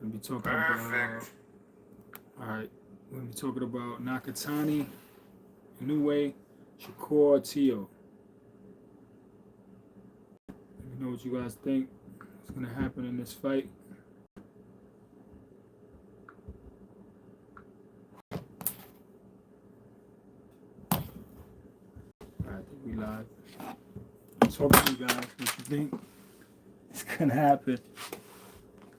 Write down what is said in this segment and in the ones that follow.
We'll be talking about. All right, we'll be talking about Nakatani, Inoue, Shakur, Teo. Let me know what you guys think. What's gonna happen in this fight? All right, I think we live. Talk to you guys. What you think? It's gonna happen.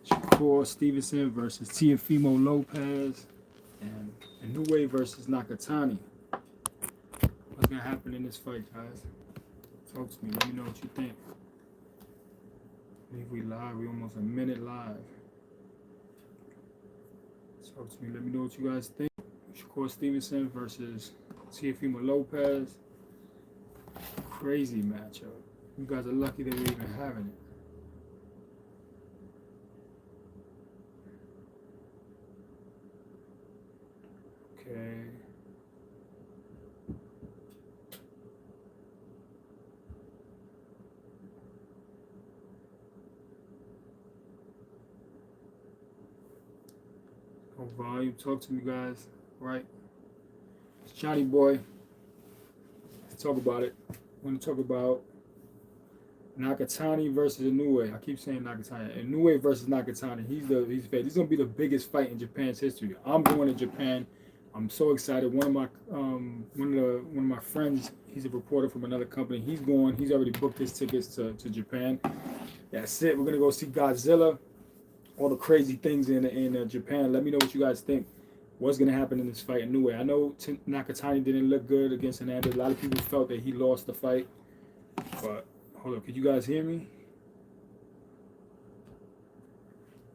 Shakur Stevenson versus Teofimo Lopez, and Inoue versus Nakatani. What's gonna happen in this fight, guys? Talk to me. Let me know what you think. I believe we live. We almost a minute live. Talk to me. Let me know what you guys think. Shakur Stevenson versus Teofimo Lopez. Crazy matchup. You guys are lucky that we're even having it. Okay. Oh, volume. Talk to me, guys. Right. It's Johnny Boy. Let's talk about it. I want to talk about Nakatani versus Inoue. I keep saying Nakatani. Inoue versus Nakatani. He's gonna be the biggest fight in Japan's history. I'm going to Japan. I'm so excited. One of my friends, he's a reporter from another company. He's going. He's already booked his tickets to Japan. That's it. We're gonna go see Godzilla. All the crazy things in Japan. Let me know what you guys think. What's gonna happen in this fight? Inoue. I know Nakatani didn't look good against Hernandez. A lot of people felt that he lost the fight. But hold up, could you guys hear me?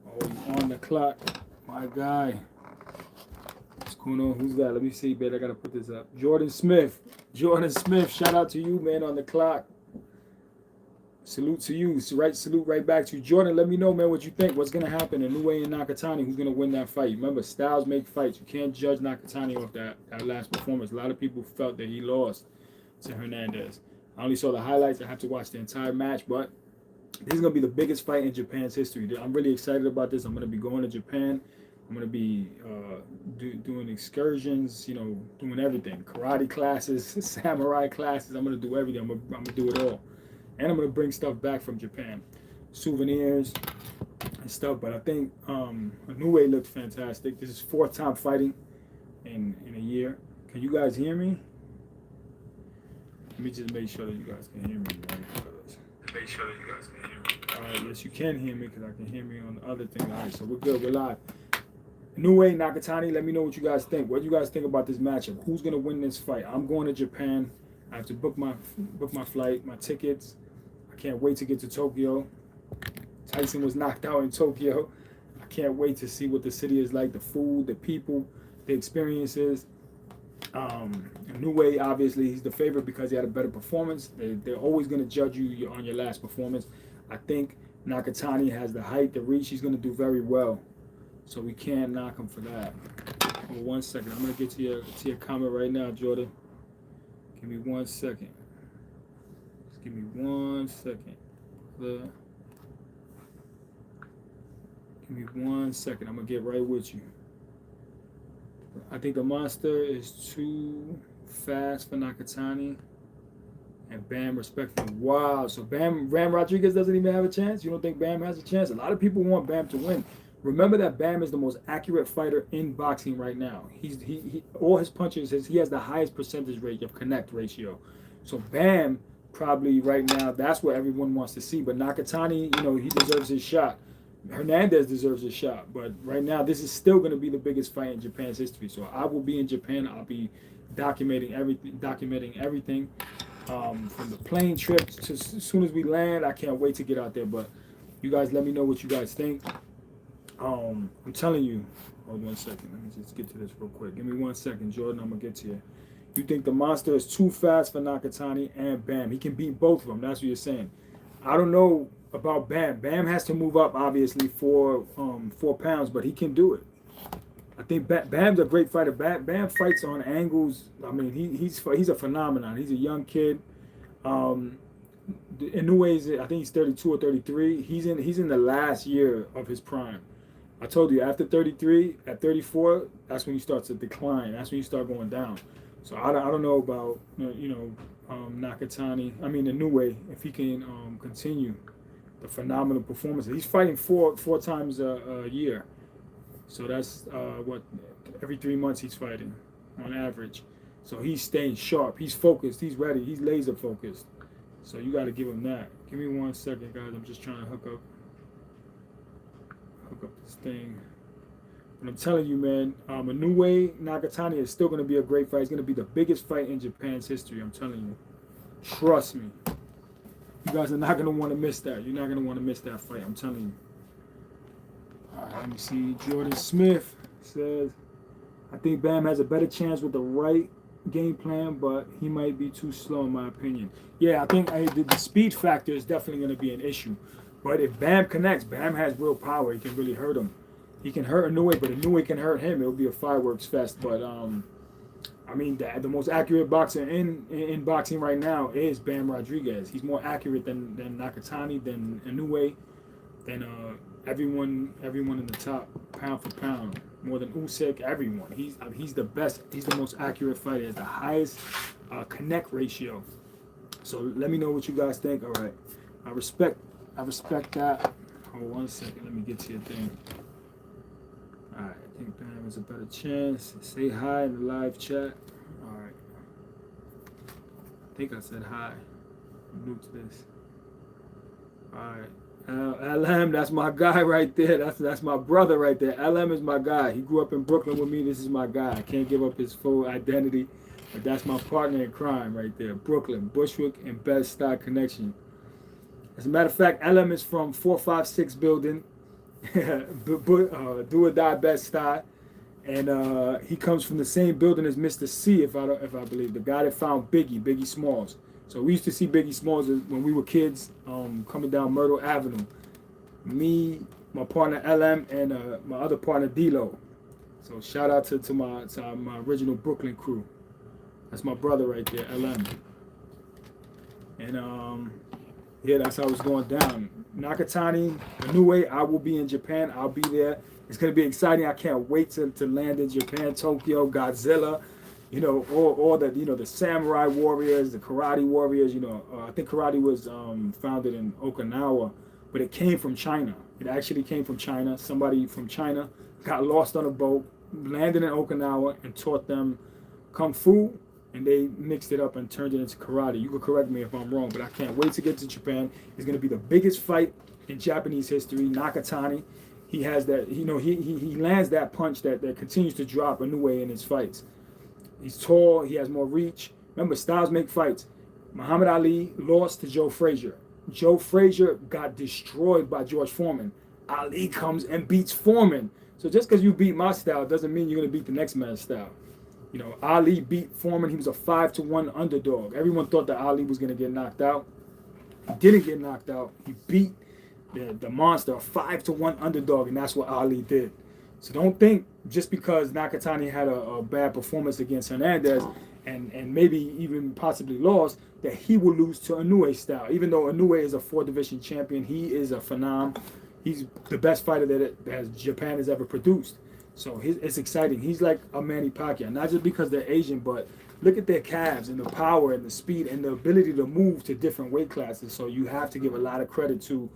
Oh, he's on the clock. My guy. What's going on? Who's that? Let me see, babe. I gotta put this up. Jordan Smith. Jordan Smith, shout out to you, man, on the clock. Salute to you. Salute right back to you. Jordan, let me know, man, what you think. What's gonna happen? Inoue and Nakatani, who's gonna win that fight? Remember, styles make fights. You can't judge Nakatani off that last performance. A lot of people felt that he lost to Hernandez. I only saw the highlights. I have to watch the entire match, but this is going to be the biggest fight in Japan's history. I'm really excited about this. I'm going to be going to Japan. I'm going to be doing excursions, doing everything. Karate classes, samurai classes. I'm going to do everything. I'm going to do it all. And I'm going to bring stuff back from Japan. Souvenirs and stuff. But I think Inoue looked fantastic. This is fourth time fighting in a year. Can you guys hear me? Let me just make sure that you guys can hear me, right? Make sure that you guys can hear me. All right, yes, you can hear me because I can hear me on the other thing. All right, so we're good. We're live. Inoue, Nakatani, let me know what you guys think. What do you guys think about this matchup? Who's going to win this fight? I'm going to Japan. I have to book my flight, my tickets. I can't wait to get to Tokyo. Tyson was knocked out in Tokyo. I can't wait to see what the city is like, the food, the people, the experiences. Inoue, obviously, he's the favorite because he had a better performance. They're always going to judge you on your last performance. I think Nakatani has the height, the reach. He's going to do very well. So we can't knock him for that. Hold 1 second. I'm going to get to your comment right now, Jordan. Give me 1 second. Just give me 1 second. Give me 1 second. I'm going to get right with you. I think the monster is too fast for Nakatani. And Bam respectfully. Wow. So Ram Rodriguez doesn't even have a chance? You don't think Bam has a chance? A lot of people want Bam to win. Remember that Bam is the most accurate fighter in boxing right now. He all his punches, he has the highest percentage rate of connect ratio. So Bam probably right now, that's what everyone wants to see. But Nakatani, he deserves his shot. Hernandez deserves a shot, but right now this is still going to be the biggest fight in Japan's history. So I will be in Japan. I'll be documenting everything from the plane trip to as soon as we land. I can't wait to get out there. But you guys, let me know what you guys think. I'm telling you. Hold 1 second. Let me just get to this real quick. Give me 1 second, Jordan. I'm gonna get to you. You think the monster is too fast for Nakatani and Bam? He can beat both of them. That's what you're saying. I don't know about Bam. Bam has to move up, obviously, 4 pounds, but he can do it. I think Bam's a great fighter. Bam fights on angles. I mean, he's a phenomenon. He's a young kid. Inoue, I think he's 32 or 33. He's in the last year of his prime. I told you, after 33, at 34, that's when you start to decline. That's when you start going down. So I don't know about, Nakatani. I mean, Inoue, if he can continue the phenomenal performance. He's fighting four times a year. So that's every 3 months he's fighting on average. So he's staying sharp. He's focused. He's ready. He's laser focused. So you got to give him that. Give me 1 second, guys. I'm just trying to hook up this thing. But I'm telling you, man, Inoue Nakatani is still going to be a great fight. It's going to be the biggest fight in Japan's history. I'm telling you. Trust me. You guys are not going to want to miss that. You're not going to want to miss that fight. I'm telling you. All right, let me see. Jordan Smith says, I think Bam has a better chance with the right game plan, but he might be too slow in my opinion. Yeah, I think the speed factor is definitely going to be an issue. But if Bam connects, Bam has real power. He can really hurt him. He can hurt Inoue, but Inoue can hurt him. It'll be a fireworks fest. But I mean, the most accurate boxer in boxing right now is Bam Rodriguez. He's more accurate than Nakatani, than Inoue, than everyone in the top, pound for pound, more than Usyk. Everyone. He's the best. He's the most accurate fighter. He has the highest connect ratio. So let me know what you guys think. All right, I respect that. Hold 1 second. Let me get to your thing. All right, I think Bam has a better chance. Say hi in the live chat. All right. I think I said hi. I'm new to this. All right. LM, that's my guy right there. That's my brother right there. LM is my guy. He grew up in Brooklyn with me. This is my guy. I can't give up his full identity, but that's my partner in crime right there. Brooklyn, Bushwick, and Bed-Stuy connection. As a matter of fact, LM is from 456 building. Do or die Bed-Stuy, and he comes from the same building as Mr. C, if I believe, the guy that found Biggie Smalls. So we used to see Biggie Smalls when we were kids, coming down Myrtle Avenue. Me, my partner LM, and my other partner D-Lo. So shout out to my original Brooklyn crew. That's my brother right there, LM. And yeah, that's how it's going down. Nakatani, Inoue, I will be in Japan. I'll be there. It's going to be exciting. I can't wait to land in Japan, Tokyo, Godzilla, all the, the samurai warriors, the karate warriors. I think karate was founded in Okinawa, but it came from China. It actually came from China. Somebody from China got lost on a boat, landed in Okinawa, and taught them kung fu. And they mixed it up and turned it into karate. You can correct me if I'm wrong, but I can't wait to get to Japan. It's going to be the biggest fight in Japanese history. Nakatani, he has that, he lands that punch that continues to drop Inoue in his fights. He's tall, he has more reach. Remember, styles make fights. Muhammad Ali lost to Joe Frazier. Joe Frazier got destroyed by George Foreman. Ali comes and beats Foreman. So just because you beat my style doesn't mean you're going to beat the next man's style. Ali beat Foreman. He was a 5-1 underdog. Everyone thought that Ali was going to get knocked out. He didn't get knocked out. He beat the monster, a 5-1 underdog, and that's what Ali did. So don't think just because Nakatani had a bad performance against Hernandez and maybe even possibly lost, that he will lose to Inoue style. Even though Inoue is a 4-division champion, he is a phenom. He's the best fighter that Japan has ever produced. So it's exciting. He's like a Manny Pacquiao, not just because they're Asian, but look at their calves and the power and the speed and the ability to move to different weight classes. So you have to give a lot of credit to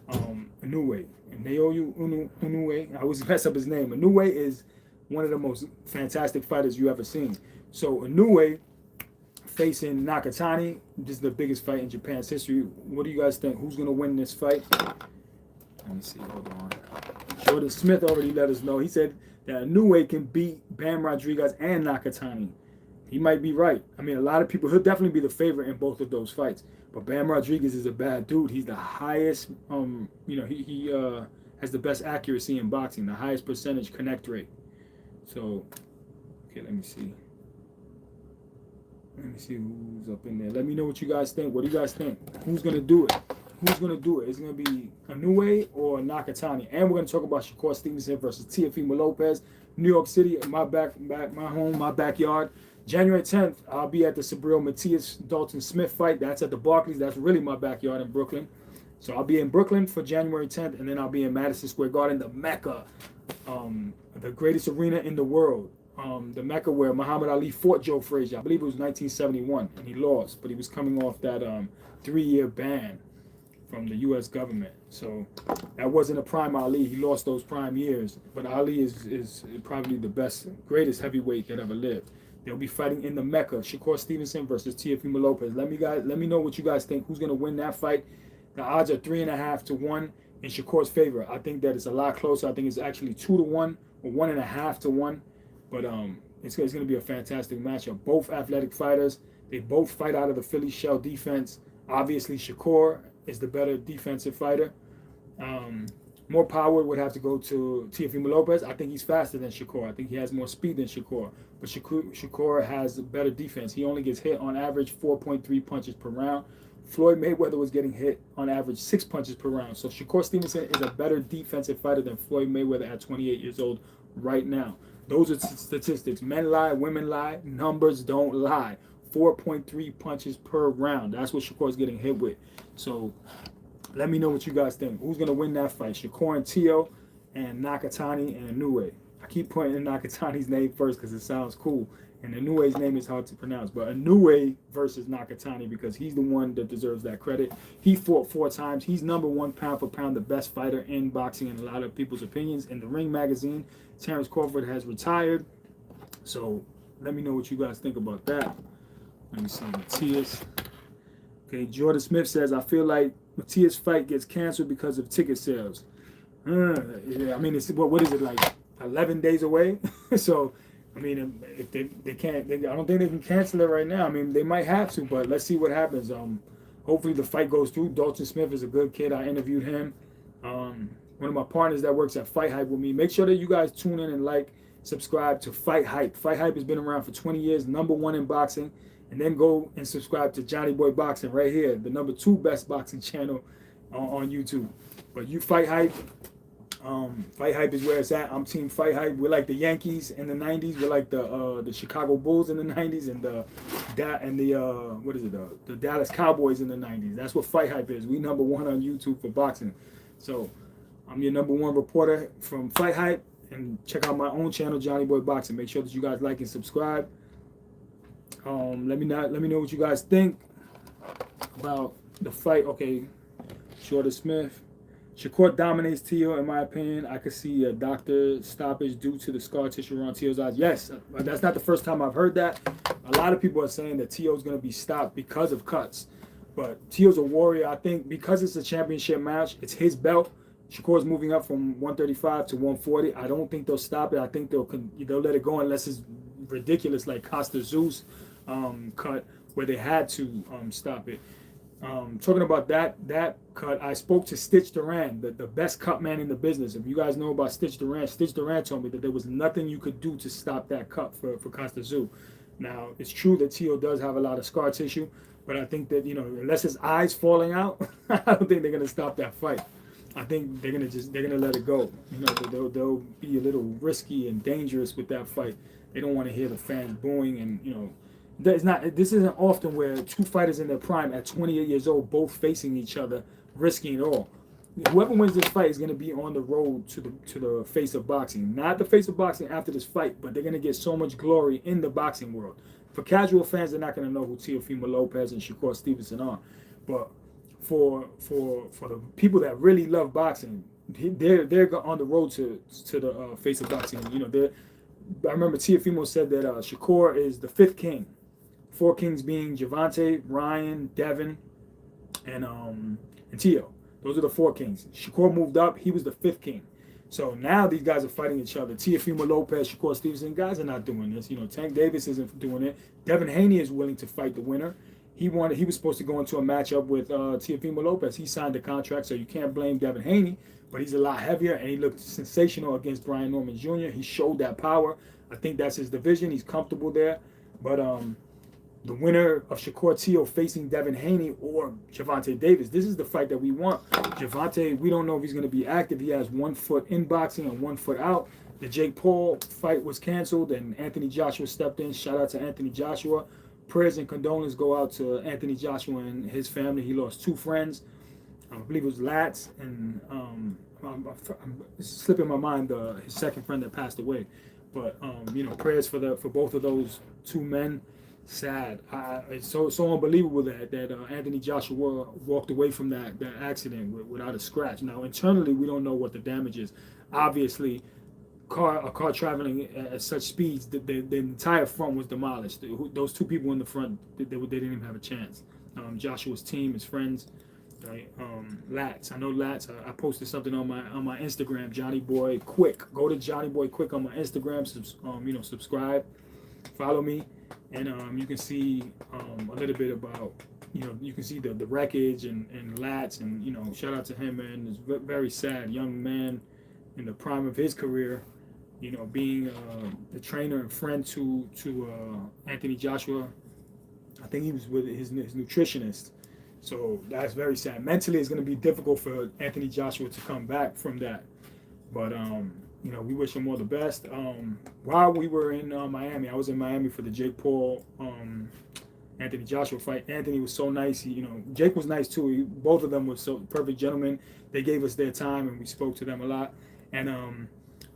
Inoue. And Inoue, I always mess up his name. Inoue is one of the most fantastic fighters you ever seen. So Inoue facing Nakatani, this is the biggest fight in Japan's history. What do you guys think? Who's going to win this fight? Let me see. Hold on. Jordan Smith already let us know. He said that Inoue can beat Bam Rodriguez and Nakatani. He might be right. I mean, a lot of people, he'll definitely be the favorite in both of those fights. But Bam Rodriguez is a bad dude. He's the highest, he has the best accuracy in boxing, the highest percentage connect rate. So, okay, let me see. Let me see who's up in there. Let me know what you guys think. What do you guys think? Who's going to do it? Who's going to do it? Is it going to be Inoue or Nakatani? And we're going to talk about Shakur Stevenson versus Teofimo Lopez. New York City, my home, my backyard. January 10th, I'll be at the Sabril Matias Dalton Smith fight. That's at the Barclays. That's really my backyard in Brooklyn. So I'll be in Brooklyn for January 10th, and then I'll be in Madison Square Garden, the Mecca the greatest arena in the world, the Mecca where Muhammad Ali fought Joe Frazier. I believe it was 1971, and he lost, but he was coming off that 3-year ban from the U.S. government. So that wasn't a prime Ali. He lost those prime years. But Ali is probably the best, greatest heavyweight that ever lived. They'll be fighting in the Mecca. Shakur Stevenson versus Teofimo Lopez. Let me know what you guys think. Who's gonna win that fight? The odds are 3.5 to 1 in Shakur's favor. I think that it's a lot closer. I think it's actually 2 to 1 or 1.5 to 1. But it's gonna be a fantastic matchup. Both athletic fighters. They both fight out of the Philly shell defense. Obviously, Shakur is the better defensive fighter. More power would have to go to Teofimo Lopez. I think he's faster than Shakur. I think he has more speed than Shakur. But Shakur has better defense. He only gets hit on average 4.3 punches per round. Floyd Mayweather was getting hit on average 6 punches per round. So Shakur Stevenson is a better defensive fighter than Floyd Mayweather at 28 years old right now. Those are statistics. Men lie, women lie, numbers don't lie. 4.3 punches per round. That's what Shakur's getting hit with. So let me know what you guys think. Who's going to win that fight? Shakur and Teo, and Nakatani and Inoue. I keep putting in Nakatani's name first because it sounds cool. And Inoue's name is hard to pronounce. But Inoue versus Nakatani, because he's the one that deserves that credit. He fought 4 times. He's #1 pound for pound, the best fighter in boxing in a lot of people's opinions. In the Ring magazine, Terrence Crawford has retired. So let me know what you guys think about that. Let me see Matthias. Okay, Jordan Smith says, I feel like Matthias' fight gets canceled because of ticket sales. Yeah, I mean, it's what is it, like 11 days away? So, I mean, if they can't, I don't think they can cancel it right now. I mean, they might have to, but let's see what happens. Hopefully the fight goes through. Dalton Smith is a good kid. I interviewed him. One of my partners that works at Fight Hype with me. Make sure that you guys tune in and subscribe to Fight Hype. Fight Hype has been around for 20 years, #1 in boxing. And then go and subscribe to Johnny Boy Boxing right here, the #2 best boxing channel on YouTube. But you Fight Hype. Fight Hype is where it's at. I'm Team Fight Hype. We're like the Yankees in the '90s. We're like the Chicago Bulls in the '90s, and the Dallas Cowboys in the '90s. That's what Fight Hype is. We #1 on YouTube for boxing. So I'm your #1 reporter from Fight Hype, and check out my own channel, Johnny Boy Boxing. Make sure that you guys like and subscribe. Let me know what you guys think about the fight. Okay, Jordan Smith. Shakur dominates Teo, in my opinion. I could see a doctor stoppage due to the scar tissue around Teo's eyes. Yes, that's not the first time I've heard that. A lot of people are saying that Teo's going to be stopped because of cuts. But Teo's a warrior. I think because it's a championship match, it's his belt. Shakur's moving up from 135 to 140. I don't think they'll stop it. I think they'll let it go unless it's ridiculous, like Costa Zeus cut where they had to stop it. Talking about that cut, I spoke to Stitch Duran, the best cut man in the business. If you guys know about Stitch Duran told me that there was nothing you could do to stop that cut for Costa Zeus. Now, it's true that Teo does have a lot of scar tissue, but I think that, unless his eyes falling out, I don't think they're gonna stop that fight. I think they're gonna let it go. They'll be a little risky and dangerous with that fight. They don't want to hear the fans booing, and this isn't often where 2 fighters in their prime at 28 years old, both facing each other, risking it all. Whoever wins this fight is going to be on the road to the face of boxing. Not the face of boxing after this fight, but they're going to get so much glory in the boxing world. For casual fans, they're not going to know who Teofimo Lopez and Shakur Stevenson are. But for the people that really love boxing, they're on the road to the face of boxing. I remember Teofimo said that Shakur is the 5th king. 4 kings being Gervonta, Ryan, Devin, and Teo. Those are the 4 kings. Shakur moved up. He was the 5th king. So now these guys are fighting each other. Teofimo Lopez, Shakur Stevenson, guys are not doing this. Tank Davis isn't doing it. Devin Haney is willing to fight the winner. He was supposed to go into a matchup with Teofimo Lopez. He signed the contract, so you can't blame Devin Haney. But he's a lot heavier, and he looked sensational against Brian Norman Jr. He showed that power. I think that's his division. He's comfortable there. But the winner of Shakur Teo facing Devin Haney or Gervonta Davis, this is the fight that we want. Gervonta, we don't know if he's going to be active. He has 1 foot in boxing and 1 foot out. The Jake Paul fight was canceled, and Anthony Joshua stepped in. Shout out to Anthony Joshua. Prayers and condolences go out to Anthony Joshua and his family. He lost 2 friends. I believe it was Lats and it's slipping my mind his second friend that passed away. But you know, prayers for both of those two men. Sad. It's so unbelievable that Anthony Joshua walked away from that accident without a scratch. Now internally, we don't know what the damage is. Obviously, a car traveling at such speeds, the entire front was demolished. Those two people in the front, they didn't even have a chance. Joshua's team, his friends, right? Lats. I know Lats. I posted something on my Instagram. Johnny Boy Quick. Go to Johnny Boy Quick on my Instagram. You know, subscribe, follow me, and you can see a little bit about. You know, you can see the wreckage and Lats, and you know, shout out to him, man. It's very sad. Young man in the prime of his career. You know, being the trainer and friend to Anthony Joshua. I think he was with his nutritionist. So that's very sad. Mentally, it's going to be difficult for Anthony Joshua to come back from that. But, you know, we wish him all the best. While we were in Miami, I was in Miami for the Jake Paul Anthony Joshua fight. Anthony was so nice. You know, Jake was nice too. Both of them were so perfect gentlemen. They gave us their time and we spoke to them a lot. And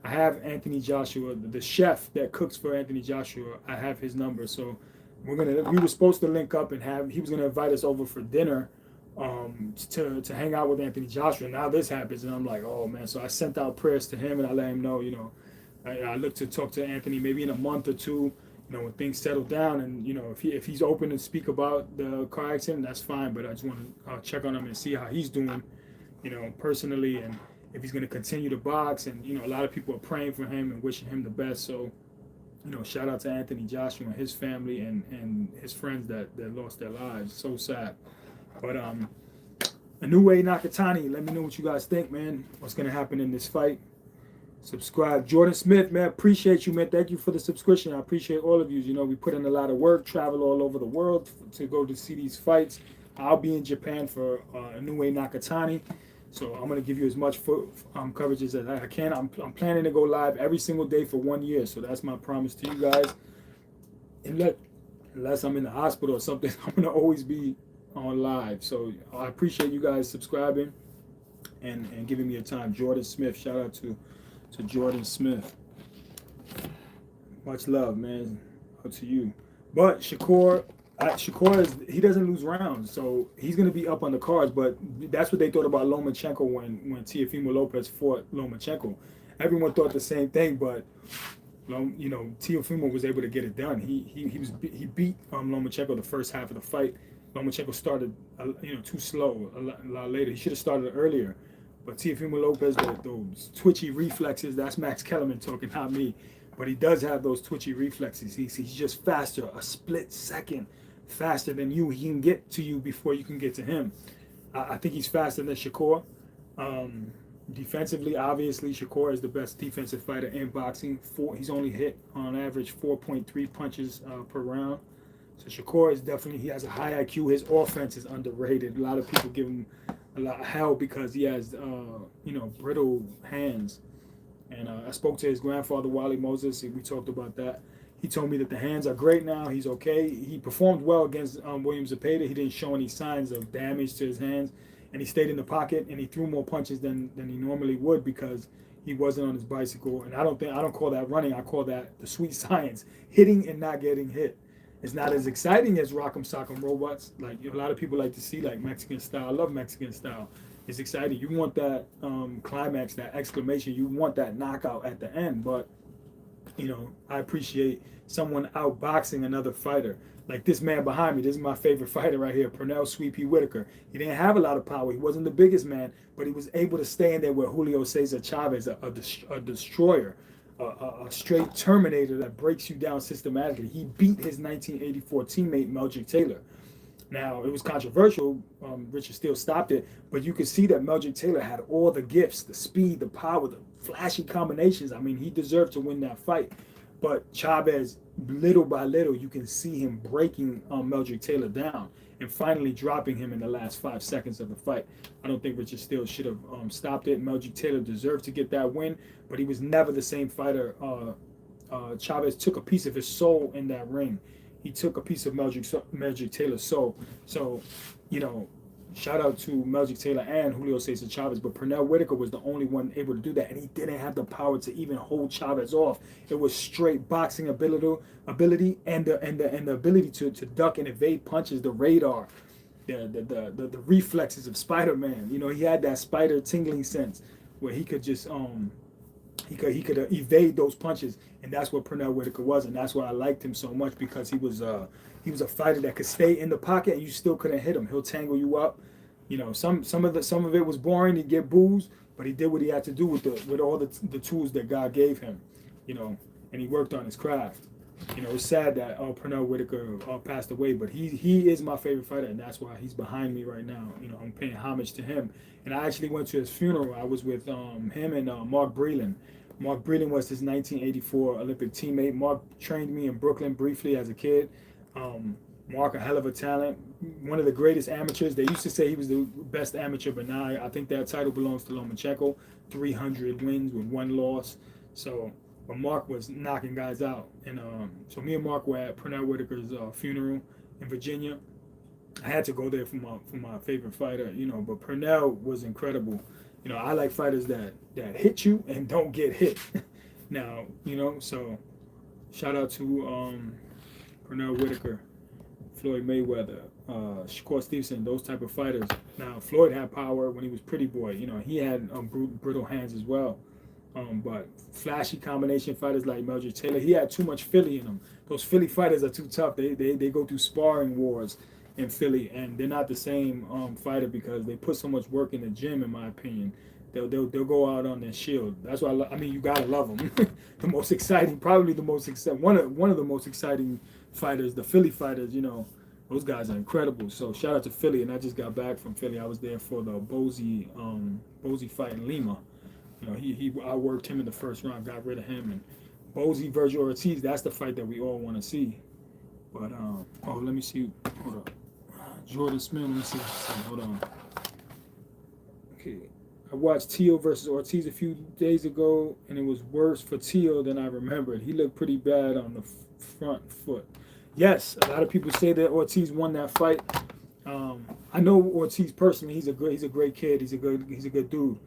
I have Anthony Joshua, the chef that cooks for Anthony Joshua. I have his number. So we were supposed to link up and he was gonna invite us over for dinner to hang out with Anthony Joshua. Now this happens and I'm like, oh man. So I sent out prayers to him and I let him know, you know, I look to talk to Anthony maybe in a month or two, you know, when things settle down, and you know, if he's open to speak about the car accident, that's fine. But I just want to check on him and see how he's doing, you know, personally, and if he's going to continue to box. And you know, a lot of people are praying for him and wishing him the best. So, you know, shout out to Anthony Joshua and his family and his friends that lost their lives. So sad. But Inoue Nakatani, let me know what you guys think, man. What's going to happen in this fight? Subscribe. Jordan Smith, man, appreciate you, man. Thank you for the subscription. I appreciate all of you. You know, we put in a lot of work, travel all over the world to go to see these fights. I'll be in Japan for Inoue Nakatani. So I'm going to give you as much coverage as I can. I'm planning to go live every single day for 1 year. So that's my promise to you guys. Unless I'm in the hospital or something, I'm going to always be on live. So I appreciate you guys subscribing and giving me your time. Jordan Smith, shout out to Jordan Smith. Much love, man. Up to you. But Shakur he doesn't lose rounds, so he's going to be up on the cards. But that's what they thought about Lomachenko when Teofimo Lopez fought Lomachenko. Everyone thought the same thing, but you know, Teofimo was able to get it done. He beat Lomachenko the first half of the fight. Lomachenko started too slow a lot later. He should have started earlier. But Teofimo Lopez, those twitchy reflexes, that's Max Kellerman talking, not me. But he does have those twitchy reflexes. He's just faster, a split second faster than you. He can get to you before you can get to him. I think he's faster than Shakur. Defensively, obviously, Shakur is the best defensive fighter in boxing. He's only hit, on average, 4.3 punches per round. So Shakur is definitely, he has a high IQ. His offense is underrated. A lot of people give him a lot of hell because he has, brittle hands. And I spoke to his grandfather, Wally Moses, and we talked about that. He told me that the hands are great now. He's okay. He performed well against William Zepeda. He didn't show any signs of damage to his hands. And he stayed in the pocket, and he threw more punches than he normally would because he wasn't on his bicycle. And I don't call that running. I call that the sweet science, hitting and not getting hit. It's not as exciting as Rock'em Sock'em Robots. Like a lot of people like to see like Mexican style. I love Mexican style. It's exciting. You want that climax, that exclamation. You want that knockout at the end. But, I appreciate someone outboxing another fighter. Like this man behind me. This is my favorite fighter right here, Pernell Sweepy Whitaker. He didn't have a lot of power. He wasn't the biggest man, but he was able to stay in there with Julio Cesar Chavez, a destroyer, a straight Terminator that breaks you down systematically. He beat his 1984 teammate, Meldrick Taylor. Now, it was controversial. Richard Steele stopped it. But you could see that Meldrick Taylor had all the gifts, the speed, the power, the flashy combinations. I mean, he deserved to win that fight. But Chavez, little by little, you can see him breaking Meldrick Taylor down and finally dropping him in the last 5 seconds of the fight. I don't think Richard Steele should have stopped it. Meldrick Taylor deserved to get that win, but he was never the same fighter. Chavez took a piece of his soul in that ring. He took a piece of Meldrick Taylor's soul. So, shout out to Melchick Taylor and Julio Cesar Chavez, but Pernell Whitaker was the only one able to do that, and he didn't have the power to even hold Chavez off. It was straight boxing ability and the ability to duck and evade punches, the radar, the reflexes of Spider-Man. You know, he had that spider tingling sense where he could just he could evade those punches, and that's what Pernell Whitaker was, and that's why I liked him so much, because he was a fighter that could stay in the pocket and you still couldn't hit him. He'll tangle you up. You know, some of it was boring. He'd get boos, but he did what he had to do with all the tools that God gave him. You know, and he worked on his craft. You know, it's sad that Pernell Whitaker passed away, but he is my favorite fighter, and that's why he's behind me right now. You know, I'm paying homage to him. And I actually went to his funeral. I was with him and Mark Breland. Mark Breland was his 1984 Olympic teammate. Mark trained me in Brooklyn briefly as a kid. Mark, a hell of a talent, one of the greatest amateurs. They used to say he was the best amateur, but now I think that title belongs to Lomachenko. 300 wins with 1 loss. So, but Mark was knocking guys out. And so me and Mark were at Pernell Whitaker's funeral in Virginia. I had to go there for my favorite fighter, you know, but Pernell was incredible. You know, I like fighters that hit you and don't get hit. Now, you know, so shout out to Pernell Whitaker, Floyd Mayweather, Shakur Stevenson, those type of fighters. Now, Floyd had power when he was Pretty Boy. You know, he had brittle hands as well. But flashy combination fighters like Melchick Taylor, he had too much Philly in him. Those Philly fighters are too tough. They go through sparring wars in Philly, and they're not the same fighter because they put so much work in the gym, in my opinion. They'll go out on their shield. That's why I mean, you gotta love them. The most exciting, probably the most exciting, one of the most exciting fighters, the Philly fighters. You know, those guys are incredible. So shout out to Philly, and I just got back from Philly. I was there for the Bozy fight in Lima. You know, I worked him in the first round, got rid of him, and Bozy Virgil Ortiz. That's the fight that we all want to see. But let me see. Hold up. Jordan Smith. Let me see. Hold on. Okay. I watched Teo versus Ortiz a few days ago, and it was worse for Teo than I remembered. He looked pretty bad on the front foot. Yes, a lot of people say that Ortiz won that fight. I know Ortiz personally. He's a great kid. He's a good dude.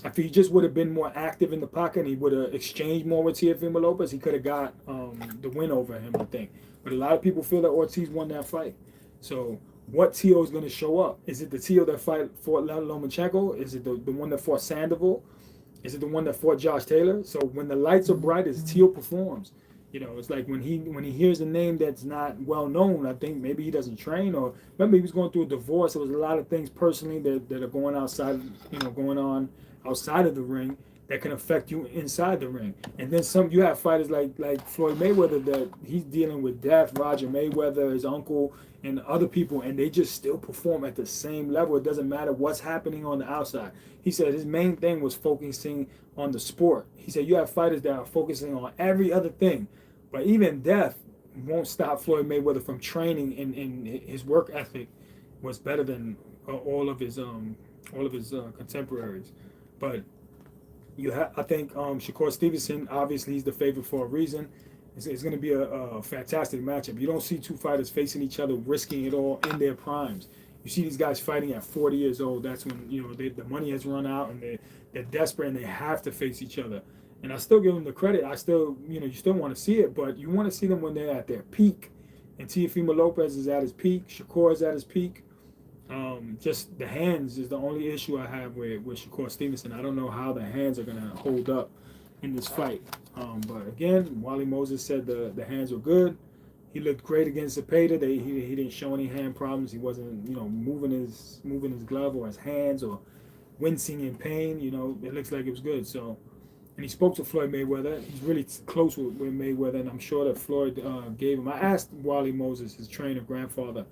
I think he just would have been more active in the pocket, and he would have exchanged more with Teofimo Lopez. He could have got the win over him, I think. But a lot of people feel that Ortiz won that fight. So what Teo is going to show up? Is it the Teo that fought Lomachenko? Is it the one that fought Sandoval? Is it the one that fought Josh Taylor? So when the lights are bright, as Teo performs, you know, it's like when he hears a name that's not well known, I think maybe he doesn't train, or remember he was going through a divorce. There was a lot of things personally that are going on outside of the ring that can affect you inside the ring. And then you have fighters like Floyd Mayweather that he's dealing with death, Roger Mayweather, his uncle, and other people, and they just still perform at the same level. It doesn't matter what's happening on the outside. He said his main thing was focusing on the sport. He said you have fighters that are focusing on every other thing, but even death won't stop Floyd Mayweather from training, and his work ethic was better than all of his contemporaries. But I think Shakur Stevenson, obviously he's the favorite for a reason. It's going to be a fantastic matchup. You don't see two fighters facing each other, risking it all in their primes. You see these guys fighting at 40 years old. That's when, you know, the money has run out, and they're desperate, and they have to face each other. And I still give them the credit. I still, you know, you still want to see it, but you want to see them when they're at their peak. And Teofimo Lopez is at his peak. Shakur is at his peak. Just the hands is the only issue I have with Shakur Stevenson. I don't know how the hands are going to hold up in this fight. But again, Wally Moses said the hands were good. He looked great against Zepeda. He didn't show any hand problems. He wasn't, you know, moving his glove or his hands or wincing in pain. You know, it looks like it was good. So, and he spoke to Floyd Mayweather. He's really close with Mayweather, and I'm sure that Floyd gave him. I asked Wally Moses, his trainer, grandfather,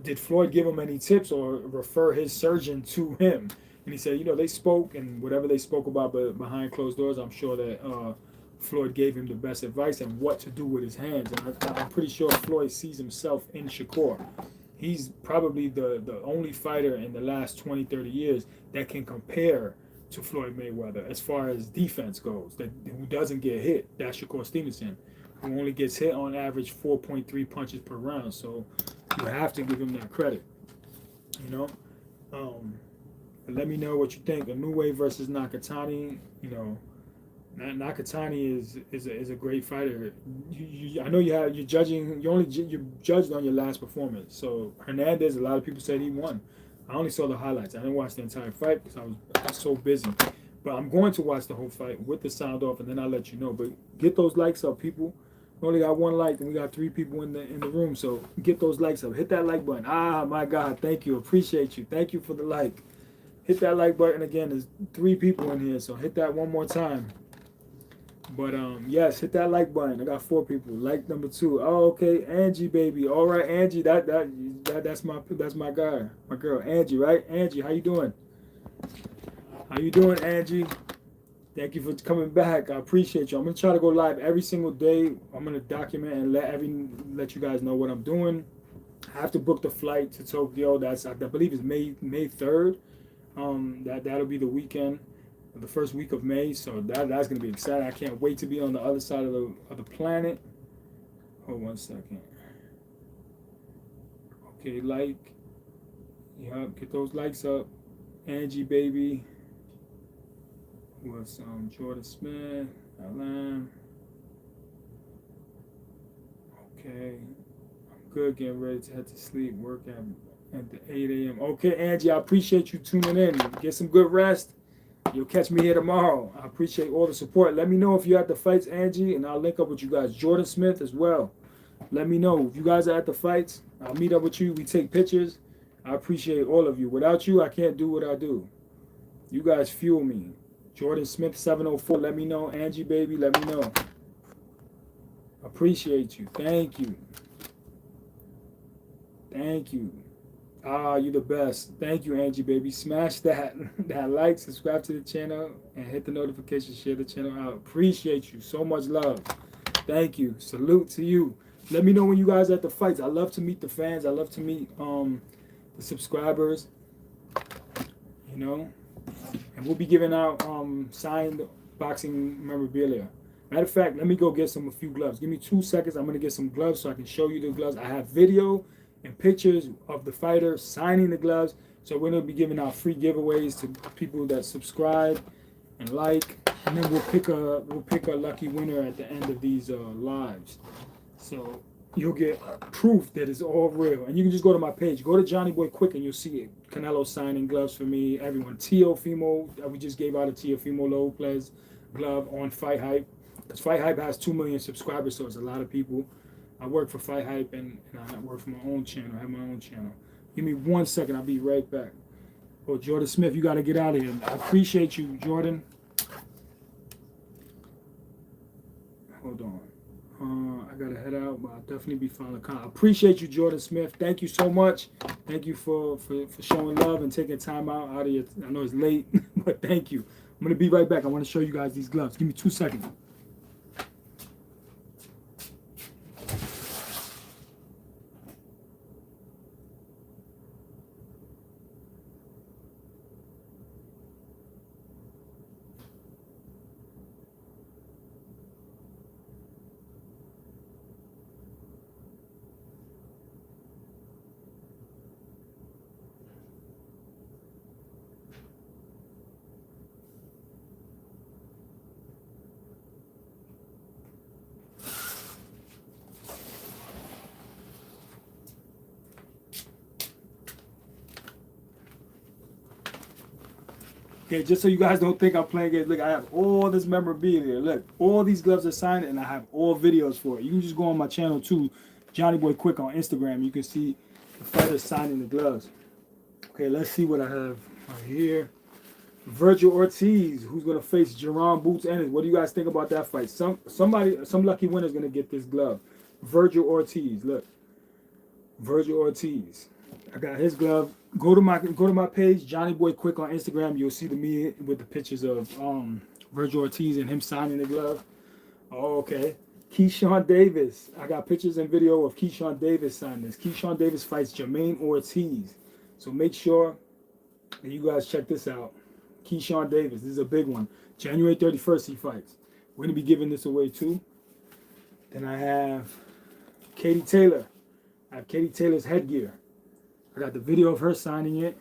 did Floyd give him any tips or refer his surgeon to him? And he said, you know, they spoke, and whatever they spoke about behind closed doors, I'm sure that Floyd gave him the best advice and what to do with his hands. And I'm pretty sure Floyd sees himself in Shakur. He's probably the only fighter in the last 20, 30 years that can compare to Floyd Mayweather as far as defense goes, who doesn't get hit. That's Shakur Stevenson, who only gets hit on average 4.3 punches per round. So you have to give him that credit. you know. But let me know what you think. Inoue versus Nakatani, you know. Nakatani is a great fighter. I know you're judging. You're judged on your last performance. So Hernandez, a lot of people said he won. I only saw the highlights. I didn't watch the entire fight because I was so busy. But I'm going to watch the whole fight with the sound off, and then I'll let you know. But get those likes up, people. We only got one like, and we got 3 people in the room. So get those likes up. Hit that like button. Ah, my God, thank you. Appreciate you. Thank you for the like. Hit that like button again. There's 3 people in here, so hit that one more time. But yes, hit that like button. I got 4 people. Like number 2. Oh, okay, Angie, baby. All right, Angie. That's my guy, my girl, Angie. Right, Angie. How you doing? How you doing, Angie? Thank you for coming back. I appreciate you. I'm gonna try to go live every single day. I'm gonna document and let you guys know what I'm doing. I have to book the flight to Tokyo. I believe it's May 3rd. That'll be the weekend, the first week of May. So that's gonna be exciting. I can't wait to be on the other side of the planet. Hold 1 second. Okay, like, yup, get those likes up, Angie, baby. Was Jordan Smith, Alan. Okay, I'm good. Getting ready to head to sleep. Work at the 8 a.m. Okay, Angie, I appreciate you tuning in. Get some good rest. You'll catch me here tomorrow. I appreciate all the support. Let me know if you're at the fights, Angie, and I'll link up with you guys. Jordan Smith as well. Let me know if you guys are at the fights. I'll meet up with you. We take pictures. I appreciate all of you. Without you, I can't do what I do. You guys fuel me. Jordan Smith 704. Let me know. Angie, baby, let me know. Appreciate you. Thank you. Thank you. Ah, you're the best. Thank you, Angie, baby. Smash that like, subscribe to the channel, and hit the notification. Share the channel out. Appreciate you. So much love. Thank you. Salute to you. Let me know when you guys are at the fights. I love to meet the fans. I love to meet the subscribers. You know. And we'll be giving out signed boxing memorabilia. Matter of fact, let me go get a few gloves. Give me 2 seconds. I'm going to get some gloves so I can show you the gloves. I have video and pictures of the fighter signing the gloves. So we're going to be giving out free giveaways to people that subscribe and like. And then we'll pick a lucky winner at the end of these lives. So you'll get proof that it's all real. And you can just go to my page. Go to Johnny Boy Quick and you'll see it. Canelo signing gloves for me. Everyone. Teofimo. We just gave out a Teofimo Lopez glove on Fight Hype. Because Fight Hype has 2 million subscribers, so it's a lot of people. I work for Fight Hype and I work for my own channel. I have my own channel. Give me 1 second. I'll be right back. Oh, Jordan Smith, you got to get out of here. I appreciate you, Jordan. Hold on. I gotta head out, but I'll definitely be following. I appreciate you, Jordan Smith. Thank you so much. Thank you for showing love and taking time out of your. I know it's late, but thank you. I'm gonna be right back. I want to show you guys these gloves. Give me 2 seconds. Okay, just so you guys don't think I'm playing games, look, I have all this memorabilia. Look, all these gloves are signed, and I have all videos for it. You can just go on my channel too, Johnny Boy Quick on Instagram. You can see the fighters signing the gloves. Okay, let's see what I have right here. Virgil Ortiz, who's gonna face Jerome Boots Ennis. What do you guys think about that fight? Some lucky winner is gonna get this glove. Virgil Ortiz, look, Virgil Ortiz. I got his glove. Go to my page, Johnny Boy Quick on Instagram. You'll see me with the pictures of Virgil Ortiz and him signing the glove. Oh, okay. Keyshawn Davis. I got pictures and video of Keyshawn Davis signing this. Keyshawn Davis fights Jermaine Ortiz. So make sure that you guys check this out. Keyshawn Davis. This is a big one. January 31st he fights. We're going to be giving this away too. Then I have Katie Taylor. I have Katie Taylor's headgear. I got the video of her signing it.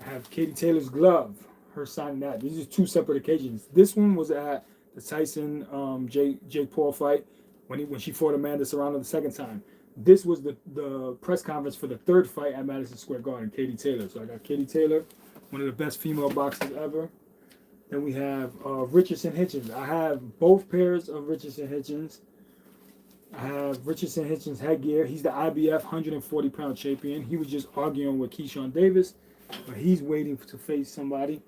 I have Katie Taylor's glove, her signing that. These are two separate occasions. This one was at the Tyson Jake Paul fight when she fought Amanda Serrano the second time. This was the press conference for the third fight at Madison Square Garden, Katie Taylor. So I got Katie Taylor, one of the best female boxers ever. Then we have Richardson Hitchens. I have both pairs of Richardson Hitchens. I have Richardson Hitchens headgear. He's the IBF 140-pound champion. He was just arguing with Keyshawn Davis, but he's waiting to face somebody.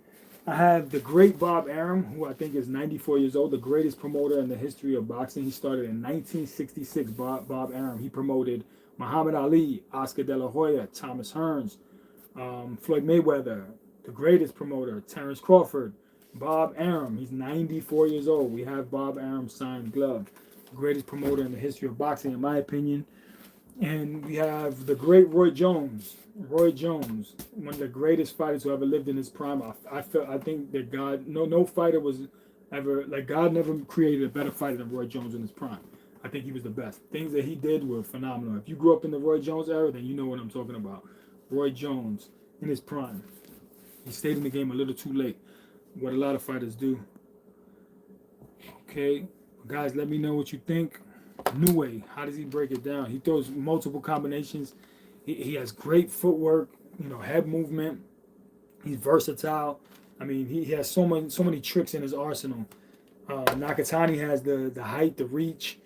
I have the great Bob Arum, who I think is 94 years old, the greatest promoter in the history of boxing. He started in 1966, Bob Arum. He promoted Muhammad Ali, Oscar De La Hoya, Thomas Hearns, Floyd Mayweather, the greatest promoter, Terrence Crawford, Bob Arum. He's 94 years old. We have Bob Arum's signed glove. The greatest promoter in the history of boxing, in my opinion. And we have the great Roy Jones. Roy Jones, one of the greatest fighters who ever lived in his prime. I think that God, no fighter was ever, like, God never created a better fighter than Roy Jones in his prime. I think he was the best. Things that he did were phenomenal. If you grew up in the Roy Jones era, then you know what I'm talking about. Roy Jones in his prime. He stayed in the game a little too late. What a lot of fighters do. Okay, guys, let me know what you think. Inoue, how does he break it down? He throws multiple combinations. He has great footwork, head movement. He's versatile. I mean, he has so many tricks in his arsenal. Nakatani has the height, the reach.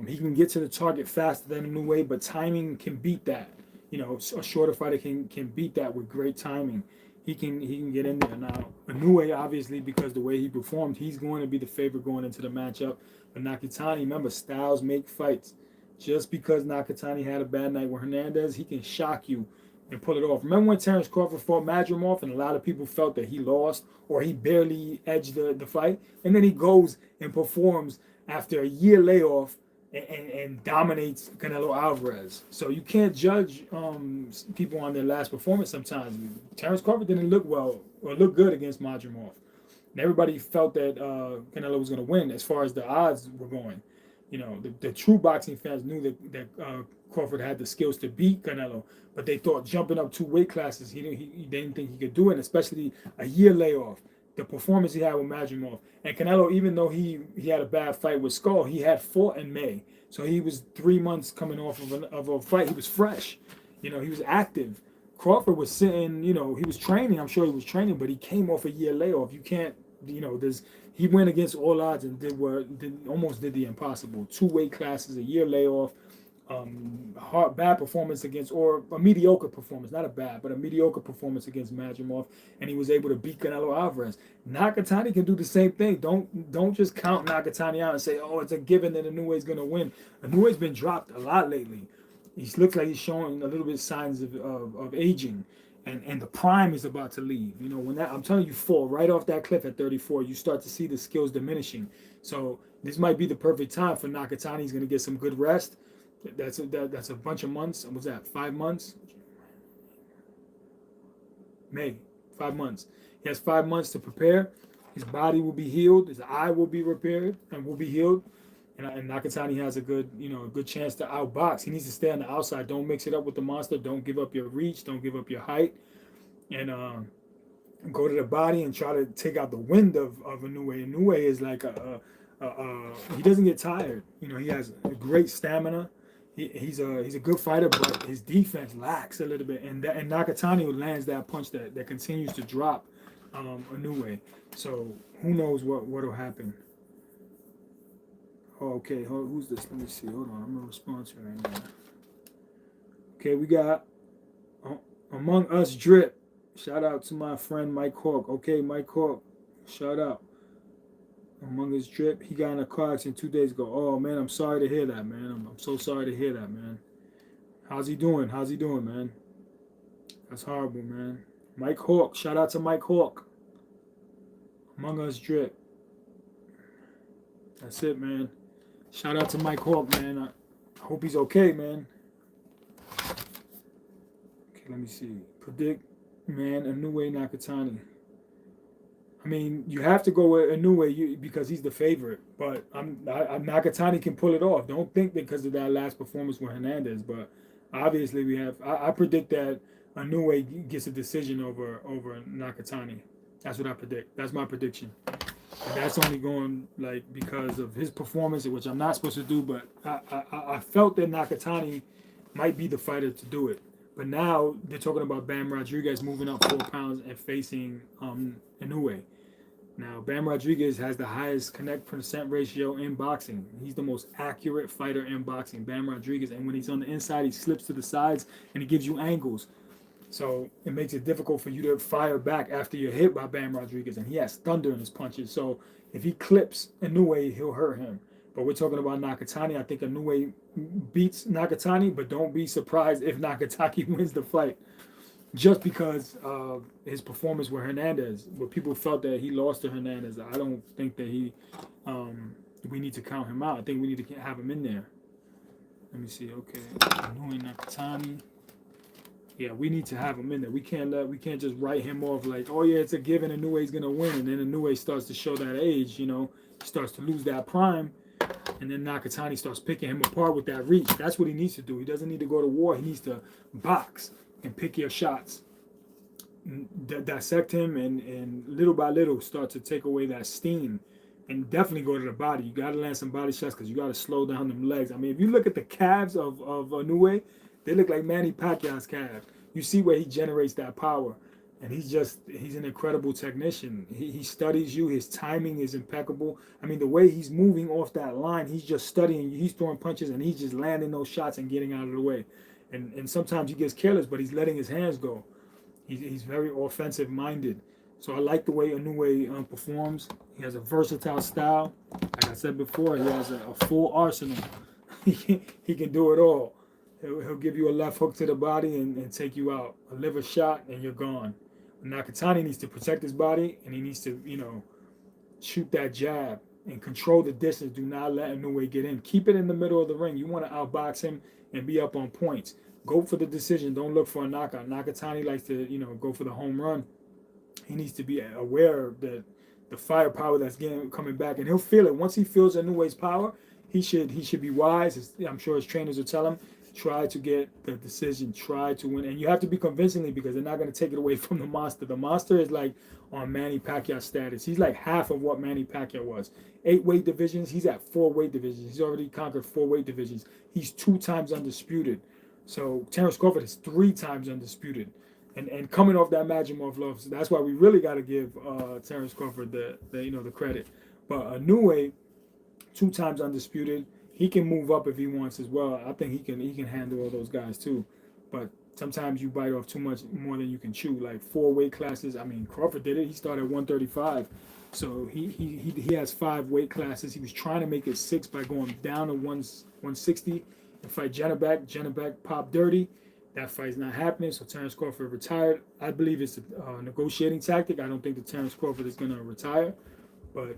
He can get to the target faster than Inoue, but timing can beat that. A shorter fighter can beat that with great timing. He can get in there. Now, Inoue, obviously, because the way he performed, he's going to be the favorite going into the matchup. But Nakatani, remember, styles make fights. Just because Nakatani had a bad night with Hernandez, he can shock you and pull it off. Remember when Terrence Crawford fought Madrimov and a lot of people felt that he lost or he barely edged the fight? And then he goes and performs after a year layoff and dominates Canelo Alvarez. So you can't judge people on their last performance sometimes. Terrence Crawford didn't look well or look good against Madrimov. And everybody felt that Canelo was going to win as far as the odds were going. The true boxing fans knew that Crawford had the skills to beat Canelo, but they thought jumping up 2 weight classes, they didn't think he could do it, especially a year layoff. The performance he had with Madrimov. And Canelo, even though he had a bad fight with Skull, he had fought in May. So he was 3 months coming off of a fight. He was fresh. He was active. Crawford was sitting, he was training. I'm sure he was training, but he came off a year layoff. You can't, he went against all odds and almost did the impossible. 2 weight classes, a year layoff, bad performance against, or a mediocre performance, not a bad, but a mediocre performance against Madrimov, and he was able to beat Canelo Alvarez. Nakatani can do the same thing. Don't just count Nakatani out and say, oh, it's a given that Inoue is going to win. Inoue's been dropped a lot lately. He looks like he's showing a little bit signs of aging. And the prime is about to leave. When I'm telling you, fall right off that cliff at 34, you start to see the skills diminishing. So this might be the perfect time for Nakatani. He's going to get some good rest. That's a bunch of months. Was that 5 months? May, 5 months. He has 5 months to prepare. His body will be healed. His eye will be repaired and will be healed. And Nakatani has a good chance to outbox. He needs to stay on the outside. Don't mix it up with the monster. Don't give up your reach. Don't give up your height. And go to the body and try to take out the wind of Inoue. Inoue is like he doesn't get tired. He has a great stamina. He's a good fighter, but his defense lacks a little bit. And Nakatani lands that punch that continues to drop Inoue. So who knows what will happen. Oh, okay, who's this? Let me see. Hold on, I'm gonna respond to right now. Okay, we got Among Us Drip. Shout out to my friend Mike Hawk. Okay, Mike Hawk, shout out. Among Us Drip. He got in a car accident 2 days ago. Oh man, I'm sorry to hear that, man. I'm so sorry to hear that, man. How's he doing, man? That's horrible, man. Mike Hawk. Shout out to Mike Hawk. Among Us Drip. That's it, man. Shout out to Mike Hawk, man. I hope he's okay, man. Okay, let me see. Predict, man, Inoue Nakatani. I mean, you have to go with Inoue because he's the favorite. But Nakatani can pull it off. Don't think because of that last performance with Hernandez. But Obviously, we have. I predict that Inoue gets a decision over Nakatani. That's what I predict. That's my prediction. And that's only going like because of his performance, which I'm not supposed to do. But I felt that Nakatani might be the fighter to do it. But now they're talking about Bam Rodriguez moving up 4 pounds and facing Inoue. Now, Bam Rodriguez has the highest connect percent ratio in boxing. He's the most accurate fighter in boxing, Bam Rodriguez. And when he's on the inside, he slips to the sides and he gives you angles. So it makes it difficult for you to fire back after you're hit by Bam Rodriguez. And he has thunder in his punches. So if he clips Inoue, he'll hurt him. But we're talking about Nakatani. I think Inoue beats Nakatani, but don't be surprised if Nakatani wins the fight. Just because of his performance with Hernandez, where people felt that he lost to Hernandez, I don't think that we need to count him out. I think we need to have him in there. Let me see. Okay, Inoue Nakatani. Yeah, we need to have him in there. We can't just write him off like, oh yeah, it's a given. Inoue's gonna win, and then Inoue starts to show that age. He starts to lose that prime, and then Nakatani starts picking him apart with that reach. That's what he needs to do. He doesn't need to go to war. He needs to box and pick your shots, dissect him, and little by little start to take away that steam, and definitely go to the body. You got to land some body shots because you got to slow down them legs. I mean, if you look at the calves of Inoue, they look like Manny Pacquiao's calves. You see where he generates that power, and he's an incredible technician. He studies you. His timing is impeccable. I mean, the way he's moving off that line, he's just studying you. He's throwing punches, and he's just landing those shots and getting out of the way. And sometimes he gets careless, but he's letting his hands go. He's very offensive minded. So I like the way Inoue performs. He has a versatile style. Like I said before, he has a full arsenal. He can do it all. He'll give you a left hook to the body and take you out. A liver shot and you're gone. Nakatani needs to protect his body, and he needs to, shoot that jab and control the distance. Do not let Inoue get in. Keep it in the middle of the ring. You want to outbox him and be up on points. Go for the decision. Don't look for a knockout. Nakatani likes to, go for the home run. He needs to be aware that the firepower that's coming back, and he'll feel it. Once he feels Inoue's power, he should be wise. I'm sure his trainers will tell him, try to get the decision, try to win. And you have to be convincingly, because they're not going to take it away from the monster. The monster is like on Manny Pacquiao status. He's like half of what Manny Pacquiao was. 8 weight divisions. He's at 4 weight divisions. He's already conquered 4 weight divisions. He's 2 times undisputed. So Terence Crawford is 3 times undisputed. And coming off that Magimov love, so that's why we really got to give Terence Crawford the credit. But Inoue, 2 times undisputed. He can move up if he wants as well. I think he can handle all those guys too. But sometimes you bite off too much more than you can chew. Like 4 weight classes. I mean, Crawford did it. He started at 135. So he has 5 weight classes. He was trying to make it 6 by going down to 160 and fight Janabek. Janabek popped dirty. That fight's not happening, so Terence Crawford retired. I believe it's a negotiating tactic. I don't think that Terence Crawford is going to retire, but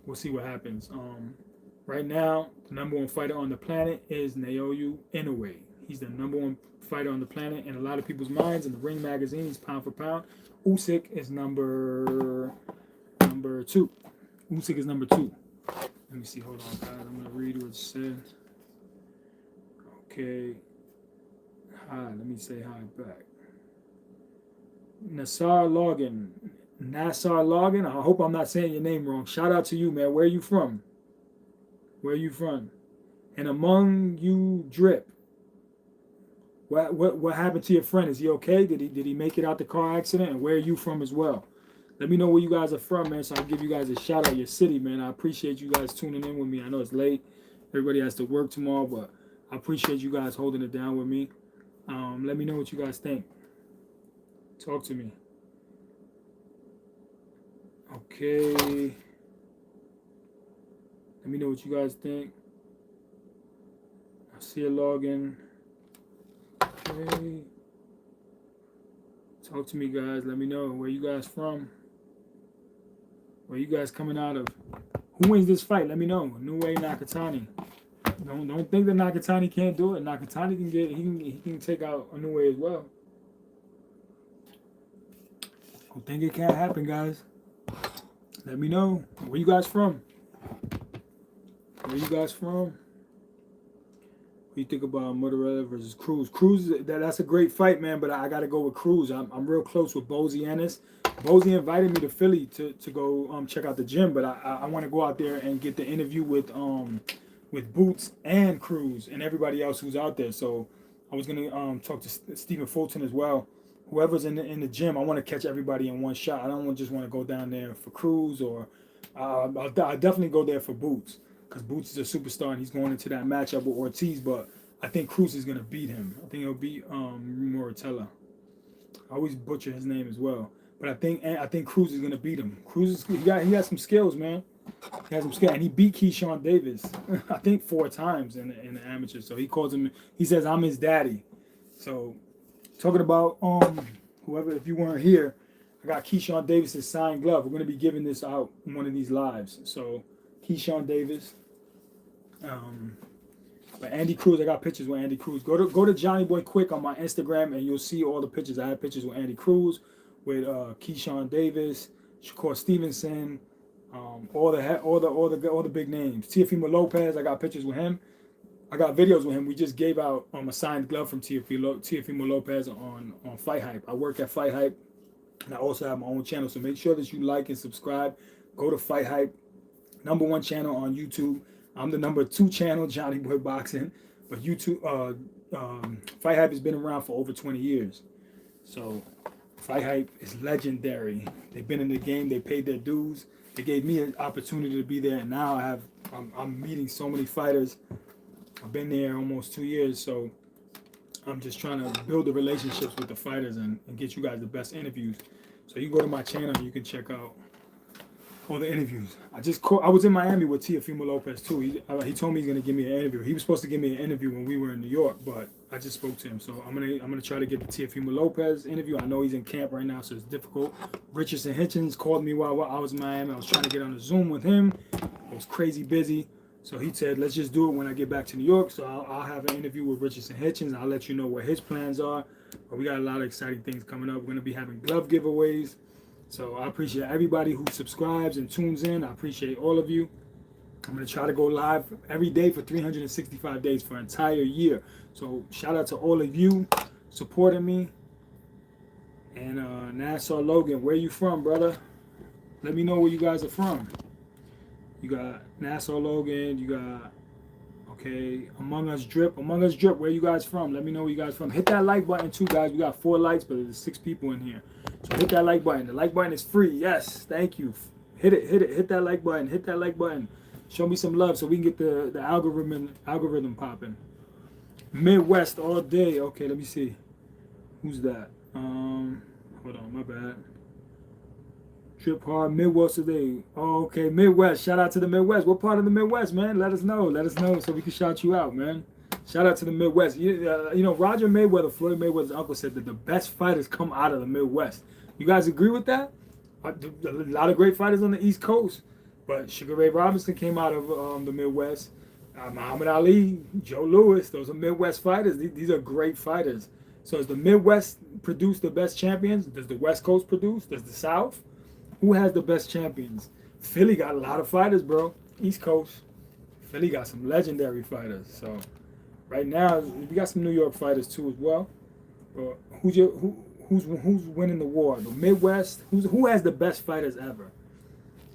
we'll see what happens. Right now, the number 1 fighter on the planet is Naoya Inoue. He's the number 1 fighter on the planet in a lot of people's minds. In the Ring magazine, he's pound for pound. Usyk is number 2. Usyk is number 2. Let me see. Hold on, guys. I'm going to read what it said. Okay. Hi, let me say hi back. Nassar Logan. I hope I'm not saying your name wrong. Shout out to you, man. Where are you from? And among you drip. What happened to your friend? Is he okay? Did he make it out the car accident? And where are you from as well? Let me know where you guys are from, man, so I'll give you guys a shout out your city, man. I appreciate you guys tuning in with me. I know it's late. Everybody has to work tomorrow, but I appreciate you guys holding it down with me. Let me know what you guys think. Talk to me. Okay. Let me know what you guys think. I see a login. Okay. Talk to me, guys. Let me know where you guys from. Where you guys coming out of? Who wins this fight? Let me know. Inoue Nakatani. Don't think that Nakatani can't do it. Nakatani he can take out Inoue as well. Don't think it can't happen, guys. Let me know. Where you guys from? What do you think about Motorella versus Cruz? Cruz, that's a great fight, man. But I got to go with Cruz. I'm real close with Bozy Ennis. Bozy invited me to Philly to go check out the gym, but I want to go out there and get the interview with Boots and Cruz and everybody else who's out there. So I was gonna talk to Stephen Fulton as well. Whoever's in the gym, I want to catch everybody in one shot. I don't just want to go down there for Cruz or I'll definitely go there for Boots because Boots is a superstar and he's going into that matchup with Ortiz. But I think Cruz is gonna beat him. I think he'll beat Moritella. I always butcher his name as well, but I think Cruz is gonna beat him. He got some skills, man. He has some skill, and he beat Keyshawn Davis, I think 4 times in the amateur. So he calls him. He says I'm his daddy. So talking about whoever, if you weren't here, I got Keyshawn Davis's signed glove. We're gonna be giving this out in one of these lives. So Keyshawn Davis. But Andy Cruz, I got pictures with Andy Cruz. Go to Johnny Boy Quick on my Instagram, and you'll see all the pictures. I have pictures with Andy Cruz, with Keyshawn Davis, Shakur Stevenson, all the big names. Teofimo Lopez, I got pictures with him. I got videos with him. We just gave out a signed glove from Teofimo Lopez on Fight Hype. I work at Fight Hype, and I also have my own channel. So make sure that you like and subscribe. Go to Fight Hype, #1 channel on YouTube. I'm the #2 channel, Johnny Boy Boxing. But YouTube, Fight Hype has been around for over 20 years. So Fight Hype is legendary. They've been in the game. They paid their dues. They gave me an opportunity to be there, and now I'm meeting so many fighters. I've been there almost 2 years, so I'm just trying to build the relationships with the fighters and get you guys the best interviews. So you go to my channel and you can check out all the interviews. I was in Miami with Teofimo Lopez too. He told me he's gonna give me an interview. He was supposed to give me an interview when we were in New York, but I just spoke to him. So I'm gonna try to get the Teofimo Lopez interview. I know he's in camp right now, so it's difficult. Richardson Hitchens called me while I was in Miami. I was trying to get on a Zoom with him. I was crazy busy. So he said, let's just do it when I get back to New York. So I'll have an interview with Richardson Hitchens. I'll let you know what his plans are. But we got a lot of exciting things coming up. We're going to be having glove giveaways. So I appreciate everybody who subscribes and tunes in. I appreciate all of you. I'm going to try to go live every day for 365 days for an entire year. So shout out to all of you supporting me. And Nassau Logan, where you from, brother? Let me know where you guys are from. You got Nassau Logan, you got, okay, Among Us Drip, where you guys from? Let me know where you guys from. Hit that like button too, guys. We got 4 likes, but there's 6 people in here. So hit that like button. The like button is free. Yes, thank you. Hit it. Hit that like button. Show me some love so we can get the algorithm popping. Midwest all day. Okay, let me see. Who's that? Hold on, my bad. Trip hard, Midwest today. Oh, okay, Midwest. Shout out to the Midwest. What part of the Midwest, man? Let us know so we can shout you out, man. Shout out to the Midwest. You know, Roger Mayweather, Floyd Mayweather's uncle, said that the best fighters come out of the Midwest. You guys agree with that? A lot of great fighters on the East Coast, but Sugar Ray Robinson came out of the Midwest. Muhammad Ali, Joe Louis, those are Midwest fighters. These are great fighters. So does the Midwest produce the best champions? Does the West Coast produce? Does the South? Who has the best champions? Philly got a lot of fighters, bro. East Coast, Philly got some legendary fighters. So right now, we got some New York fighters too as well. Who's winning the war? The Midwest. Who has the best fighters ever?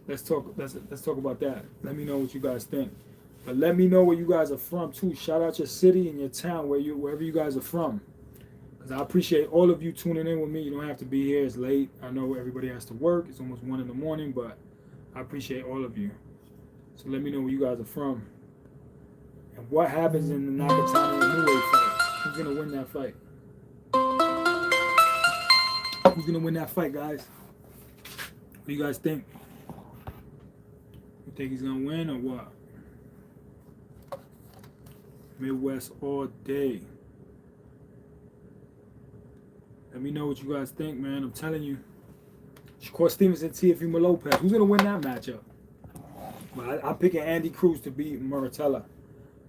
Let's talk about that. Let me know what you guys think. But let me know where you guys are from too. Shout out your city and your town, wherever you guys are from. I appreciate all of you tuning in with me. You don't have to be here. It's late. I know everybody has to work. It's almost 1 in the morning, but I appreciate all of you. So let me know where you guys are from. And what happens in the Nakatani Inoue fight? Who's going to win that fight? Who's going to win that fight, guys? What do you guys think? You think he's going to win or what? Midwest all day. Let me know what you guys think, man. I'm telling you. Shakur Stevenson, Teofimo Lopez. Who's going to win that matchup? Well, I'm picking Andy Cruz to beat Murataya.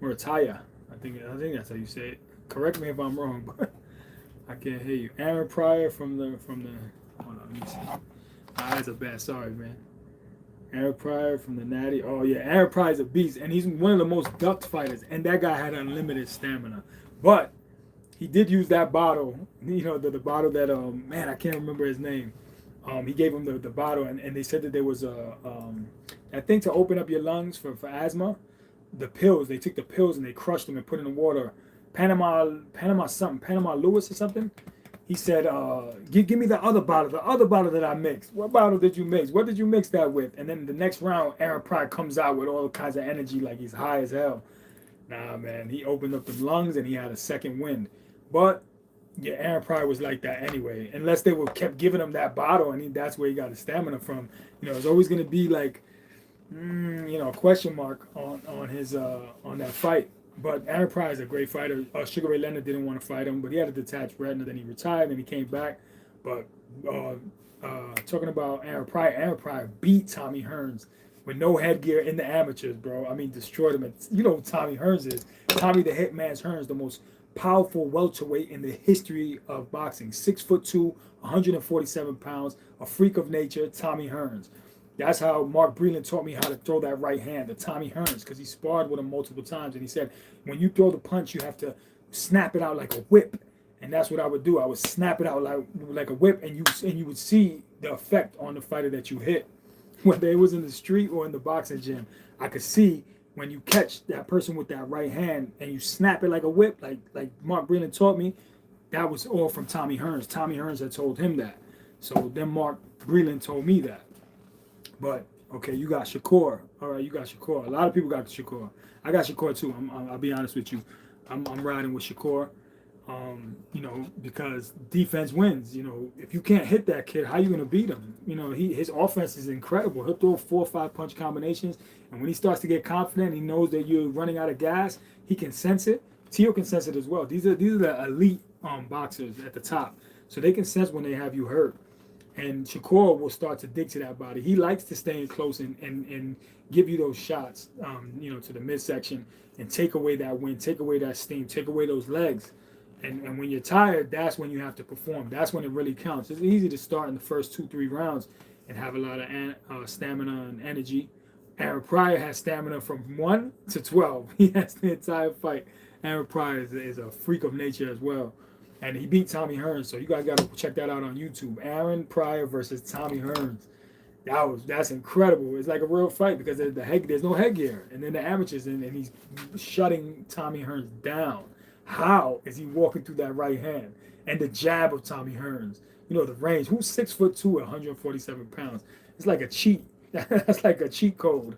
I think that's how you say it. Correct me if I'm wrong, but I can't hear you. Aaron Pryor from the hold on, let me see. My eyes are bad. Sorry, man. Aaron Pryor from the Natty. Oh yeah, Aaron Pryor's a beast, and he's one of the most ducked fighters. And that guy had unlimited stamina, but he did use that bottle. You know, the bottle that man, I can't remember his name. He gave him the bottle, and they said that there was a that thing to open up your lungs for asthma. The pills. They took the pills and they crushed them and put in the water. Panama Lewis or something. He said, give me the other bottle that I mixed. What bottle did you mix? What did you mix that with? And then the next round, Aaron Pryor comes out with all kinds of energy, like he's high as hell. Nah, man, he opened up the lungs and he had a second wind. But yeah, Aaron Pryor was like that anyway. Unless they would kept giving him that bottle, and that's where he got his stamina from. You know, it's always gonna be like, a question mark on his on that fight. But Aaron Pryor is a great fighter. Sugar Ray Leonard didn't want to fight him, but he had a detached retina. Then he retired, and he came back. But talking about Aaron Pryor beat Tommy Hearns with no headgear in the amateurs, bro. I mean, destroyed him. You know who Tommy Hearns is. Tommy the Hitman's Hearns, the most powerful welterweight in the history of boxing. 6'2", 147 pounds, a freak of nature, Tommy Hearns. That's how Mark Breland taught me how to throw that right hand, the Tommy Hearns, because he sparred with him multiple times. And he said, when you throw the punch, you have to snap it out like a whip. And that's what I would do. I would snap it out like a whip, and you would see the effect on the fighter that you hit. Whether it was in the street or in the boxing gym, I could see when you catch that person with that right hand and you snap it like a whip, like Mark Breland taught me, that was all from Tommy Hearns. Tommy Hearns had told him that. So then Mark Breland told me that. But okay, you got Shakur. All right, you got Shakur. A lot of people got Shakur. I got Shakur too. I'll be honest with you. I'm riding with Shakur. Because defense wins. You know, if you can't hit that kid, how you gonna beat him? You know, his offense is incredible. He'll throw 4 or 5 punch combinations, and when he starts to get confident, he knows that you're running out of gas. He can sense it. Teo can sense it as well. These are the elite boxers at the top, so they can sense when they have you hurt. And Shakur will start to dig to that body. He likes to stay in close and give you those shots, to the midsection and take away that wind, take away that steam, take away those legs. And when you're tired, that's when you have to perform. That's when it really counts. It's easy to start in the first 2-3 rounds and have a lot of stamina and energy. Aaron Pryor has stamina from 1 to 12. He has the entire fight. Aaron Pryor is a freak of nature as well. And he beat Tommy Hearns, so you guys got to check that out on YouTube. Aaron Pryor versus Tommy Hearns. That's incredible. It's like a real fight because there's no headgear. And then the amateurs, and he's shutting Tommy Hearns down. How is he walking through that right hand? And the jab of Tommy Hearns. You know, the range. Who's 6'2", 147 pounds? It's like a cheat. That's like a cheat code.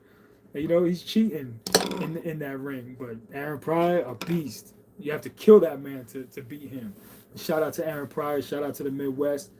You know, he's cheating in that ring. But Aaron Pryor, a beast. You have to kill that man to beat him. Shout out to Aaron Pryor. Shout out to the Midwest.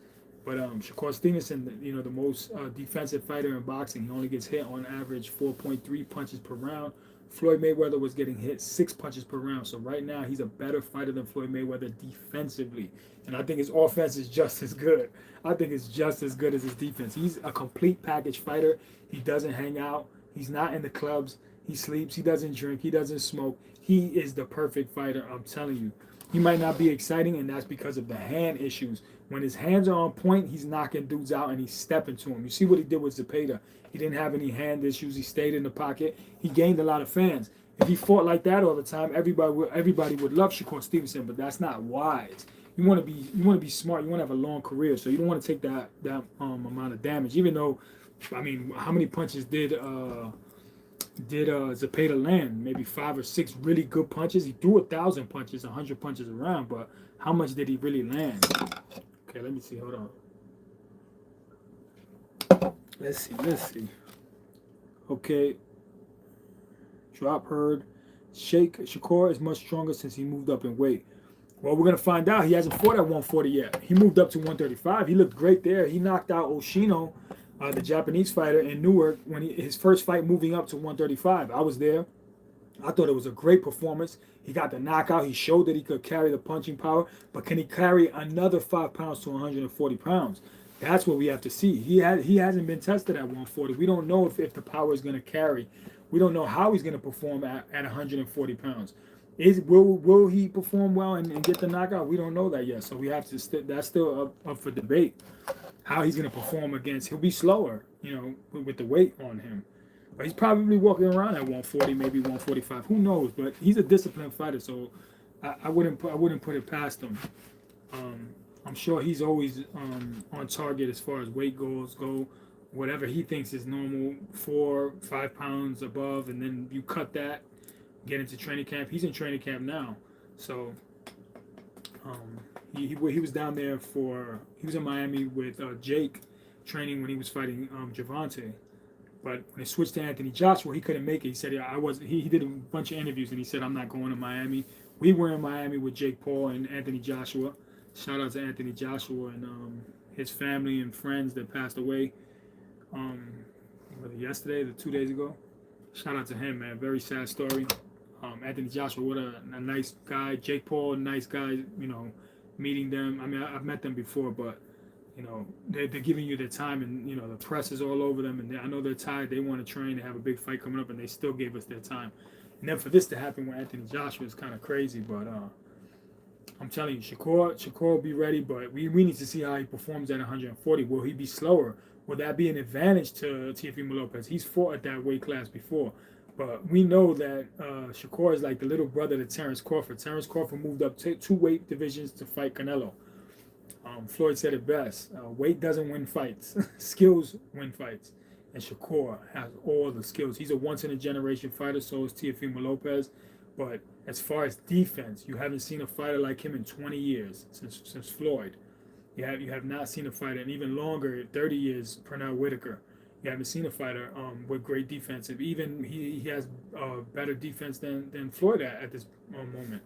But Shakur Stevenson, the most defensive fighter in boxing. He only gets hit on average 4.3 punches per round. Floyd Mayweather was getting hit 6 punches per round. So right now, he's a better fighter than Floyd Mayweather defensively. And I think his offense is just as good. I think it's just as good as his defense. He's a complete package fighter. He doesn't hang out. He's not in the clubs. He sleeps. He doesn't drink. He doesn't smoke. He is the perfect fighter, I'm telling you. He might not be exciting, and that's because of the hand issues. When his hands are on point, he's knocking dudes out and he's stepping to him. You see what he did with Zepeda. He didn't have any hand issues. He stayed in the pocket. He gained a lot of fans. If he fought like that all the time, everybody would love Shakur Stevenson, but that's not wise. You want to be smart. You want to have a long career, so you don't want to take that amount of damage. Even though, I mean, how many punches did Zepeda land? Maybe 5 or 6 really good punches. He threw 1,000 punches, 100 punches around, but how much did he really land? Okay, let me see. Hold on. Let's see. Okay. Drop heard. Shakur is much stronger since he moved up in weight. Well, we're going to find out. He hasn't fought at 140 yet. He moved up to 135. He looked great there. He knocked out Oshino, the Japanese fighter in Newark, when his first fight moving up to 135. I was there. I thought it was a great performance. He got the knockout. He showed that he could carry the punching power, but can he carry another 5 pounds to 140 pounds? That's what we have to see. He hasn't been tested at 140. We don't know if the power is going to carry. We don't know how he's going to perform at 140 pounds. Will he perform well and get the knockout? We don't know that yet. So we have to. That's still up for debate. How he's going to perform against. He'll be slower. you know, with the weight on him. But he's probably walking around at 140, maybe 145. Who knows? But he's a disciplined fighter, so I wouldn't put it past him. Um, I'm sure he's always on target as far as weight goals go. Whatever he thinks is normal, 4, 5 pounds above, and then you cut that, get into training camp. He's in training camp now, so he was down there he was in Miami with Jake training when he was fighting Javante. But when it switched to Anthony Joshua, he couldn't make it. He said, "Yeah, I was." He did a bunch of interviews and he said, "I'm not going to Miami." We were in Miami with Jake Paul and Anthony Joshua. Shout out to Anthony Joshua and his family and friends that passed away. Um, Yesterday, 2 days ago. Shout out to him, man. Very sad story. Anthony Joshua, what a nice guy. Jake Paul, nice guy. You know, meeting them. I mean, I've met them before, but you know, they're giving you their time, and you know, the press is all over them, and I know they're tired. They want to train. They have a big fight coming up, and they still gave us their time. And then for this to happen with Anthony Joshua is kind of crazy, but I'm telling you, Shakur will be ready, but we need to see how he performs at 140. Will he be slower? Will that be an advantage to Teofimo Lopez? He's fought at that weight class before. But we know that Shakur is like the little brother to Terence Crawford. Terence Crawford moved up 2 weight divisions to fight Canelo. Floyd said it best. Weight doesn't win fights. Skills win fights. And Shakur has all the skills. He's a once-in-a-generation fighter, so is Teofimo Lopez. But as far as defense, you haven't seen a fighter like him in 20 years, since Floyd. You have not seen a fighter, and even longer, 30 years, Pernell Whitaker. You haven't seen a fighter with great defensive. Even he has better defense than Floyd at this moment.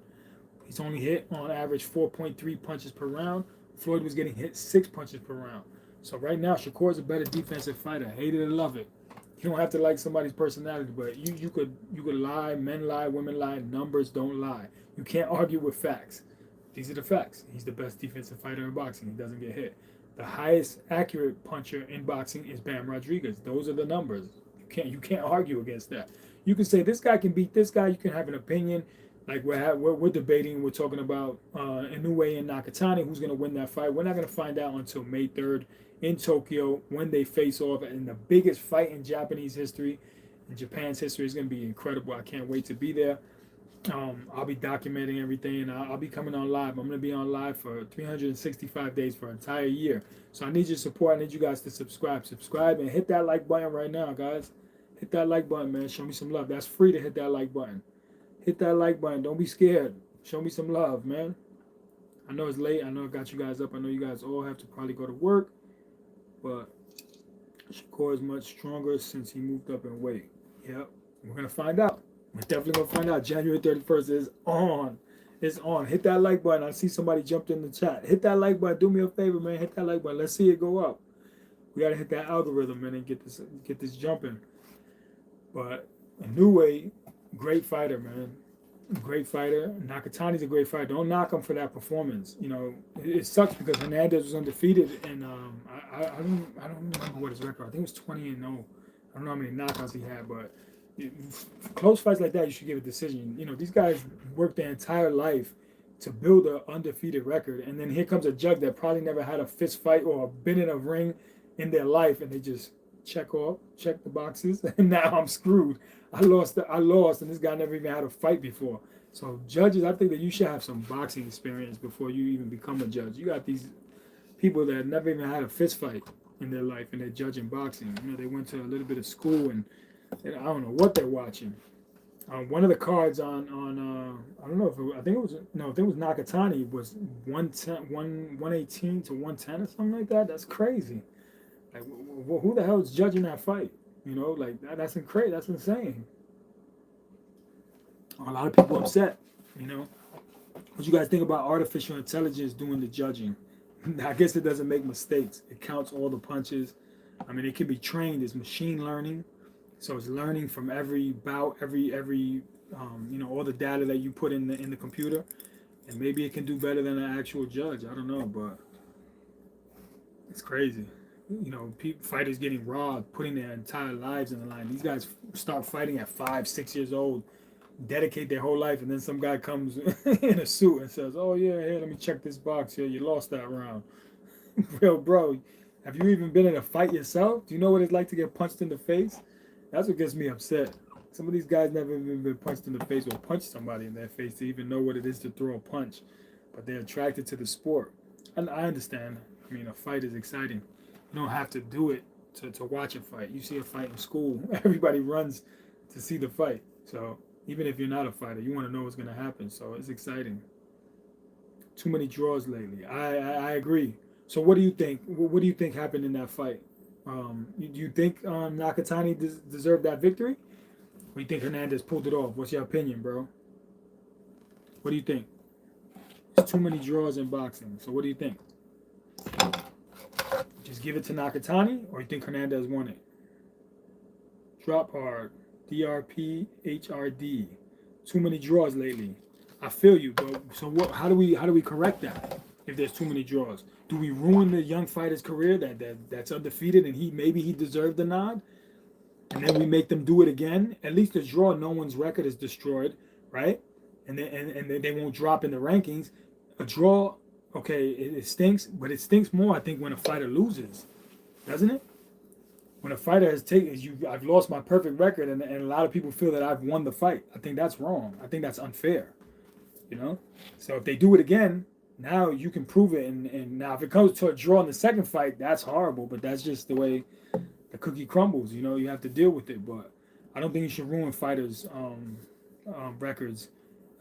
He's only hit on average 4.3 punches per round. Floyd was getting hit 6 punches per round. So right now, Shakur is a better defensive fighter. Hate it or love it. You don't have to like somebody's personality, but you could lie. Men lie, women lie. Numbers don't lie. You can't argue with facts. These are the facts. He's the best defensive fighter in boxing. He doesn't get hit. The highest accurate puncher in boxing is Bam Rodriguez. Those are the numbers. You can't argue against that. You can say this guy can beat this guy. You can have an opinion. Like we're debating. We're talking about Inoue and Nakatani. Who's going to win that fight? We're not going to find out until May 3rd in Tokyo when they face off in the biggest fight in Japanese history. In Japan's history is going to be incredible. I can't wait to be there. I'll be documenting everything, and I'll be coming on live. I'm going to be on live for 365 days for an entire year. So I need your support. I need you guys to subscribe. Subscribe and hit that like button right now, guys. Hit that like button, man. Show me some love. That's free to hit that like button. Hit that like button. Don't be scared. Show me some love, man. I know it's late. I know I got you guys up. I know you guys all have to probably go to work. But Shakur is much stronger since he moved up in weight. Yep. We're going to find out. We're definitely going to find out. January 31st is on. It's on. Hit that like button. I see somebody jumped in the chat. Hit that like button. Do me a favor, man. Hit that like button. Let's see it go up. We got to hit that algorithm, man, and get this jumping. But Inoue, great fighter, man. Great fighter. Nakatani's a great fighter. Don't knock him for that performance. You know, it sucks because Hernandez was undefeated, and I don't remember what his record. I think it was 20-0. I don't know how many knockouts he had, but close fights like that, you should give a decision. You know, these guys work their entire life to build an undefeated record, and then here comes a judge that probably never had a fist fight or been in a ring in their life, and they just check the boxes, and now I'm screwed. I lost, and this guy never even had a fight before. So judges, I think that you should have some boxing experience before you even become a judge. You got these people that never even had a fist fight in their life, and they're judging boxing. You know, they went to a little bit of school, and I don't know what they're watching. One of the cards on I don't know if I think it was Nakatani was 118 to 110 or something like that. That's crazy. Like, who the hell is judging that fight? You know, like that's crazy. That's insane. A lot of people upset. You know, what you guys think about artificial intelligence doing the judging? I guess it doesn't make mistakes. It counts all the punches. I mean, it can be trained. It's machine learning, so it's learning from every bout, every all the data that you put in the computer, and maybe it can do better than an actual judge. I don't know, but it's crazy. You know, fighters getting robbed, putting their entire lives in the line. These guys start fighting at 5, 6 years old, dedicate their whole life, and then some guy comes in a suit and says, "Oh yeah, here, let me check this box here. You lost that round." Bro, Have you even been in a fight yourself? Do you know what it's like to get punched in the face? That's what gets me upset. Some of these guys never even been punched in the face or punched somebody in their face to even know what it is to throw a punch. But they're attracted to the sport. And I understand. I mean, a fight is exciting. You don't have to do it to watch a fight. You see a fight in school, everybody runs to see the fight. So even if you're not a fighter, you want to know what's going to happen. So it's exciting. Too many draws lately. I agree. So what do you think? What do you think happened in that fight? Do you think Nakatani deserved that victory? Or do you think Hernandez pulled it off? What's your opinion, bro? What do you think? There's too many draws in boxing. So what do you think? Just give it to Nakatani, or you think Hernandez won it? Drop hard. DRPHRD. Too many draws lately. I feel you, but so what? How do we correct that? If there's too many draws, do we ruin the young fighter's career that's undefeated and maybe he deserved the nod, and then we make them do it again? At least the draw, no one's record is destroyed, right? And they won't drop in the rankings. A draw, okay, it stinks, but it stinks more, I think, when a fighter loses, doesn't it? When a fighter has I've lost my perfect record, and a lot of people feel that I've won the fight. I think that's wrong. I think that's unfair. You know, so if they do it again, now you can prove it. And now if it comes to a draw in the second fight, that's horrible. But that's just the way the cookie crumbles. You know, you have to deal with it. But I don't think you should ruin fighters' records,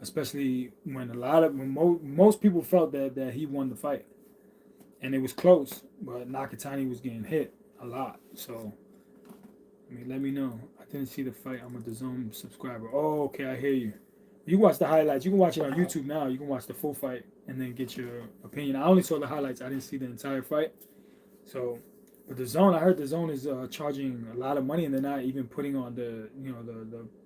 especially when most people felt that he won the fight, and it was close. But Nakatani was getting hit a lot. So I mean, let me know. I didn't see the fight. I'm a DAZN subscriber. Oh, okay, I hear you. You watch the highlights. You can watch it on YouTube now. You can watch the full fight and then get your opinion. I only saw the highlights. I didn't see the entire fight. So, but DAZN, I heard DAZN is charging a lot of money, and they're not even putting on the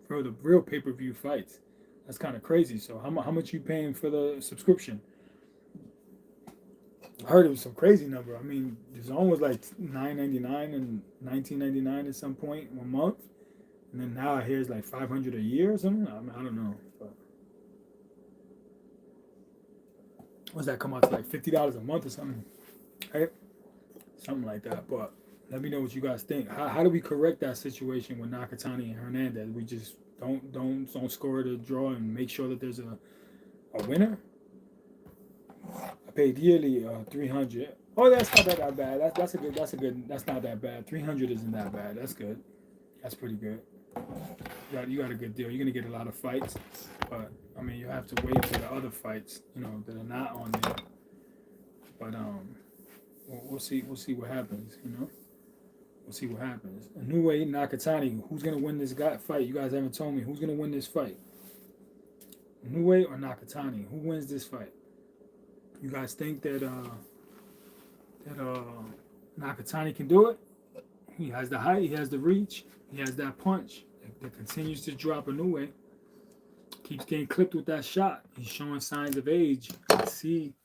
real pay-per-view fights. That's kind of crazy. So, how much you paying for the subscription? I heard it was some crazy number. I mean, DAZN was like $9.99 and $19.99 at some point 1 month. And then now I hear it's like $500 a year or something. I don't know. But what's that come out to, like $50 a month or something? Right? Something like that. But let me know what you guys think. How do we correct that situation with Nakatani and Hernandez? We just don't score the draw and make sure that there's a winner. I paid yearly $300. Oh, that's not that bad. That's a good. That's not that bad. $300 isn't that bad. That's good. That's pretty good. You got a good deal. You're gonna get a lot of fights, but I mean, you have to wait for the other fights, that are not on there. But we'll see what happens. We'll see what happens. Inoue Nakatani. Who's gonna win this fight? You guys haven't told me who's gonna win this fight. Inoue or Nakatani? Who wins this fight? You guys think that Nakatani can do it? He has the height. He has the reach. He has that punch that continues to drop Inoue. Keeps getting clipped with that shot. He's showing signs of age. I see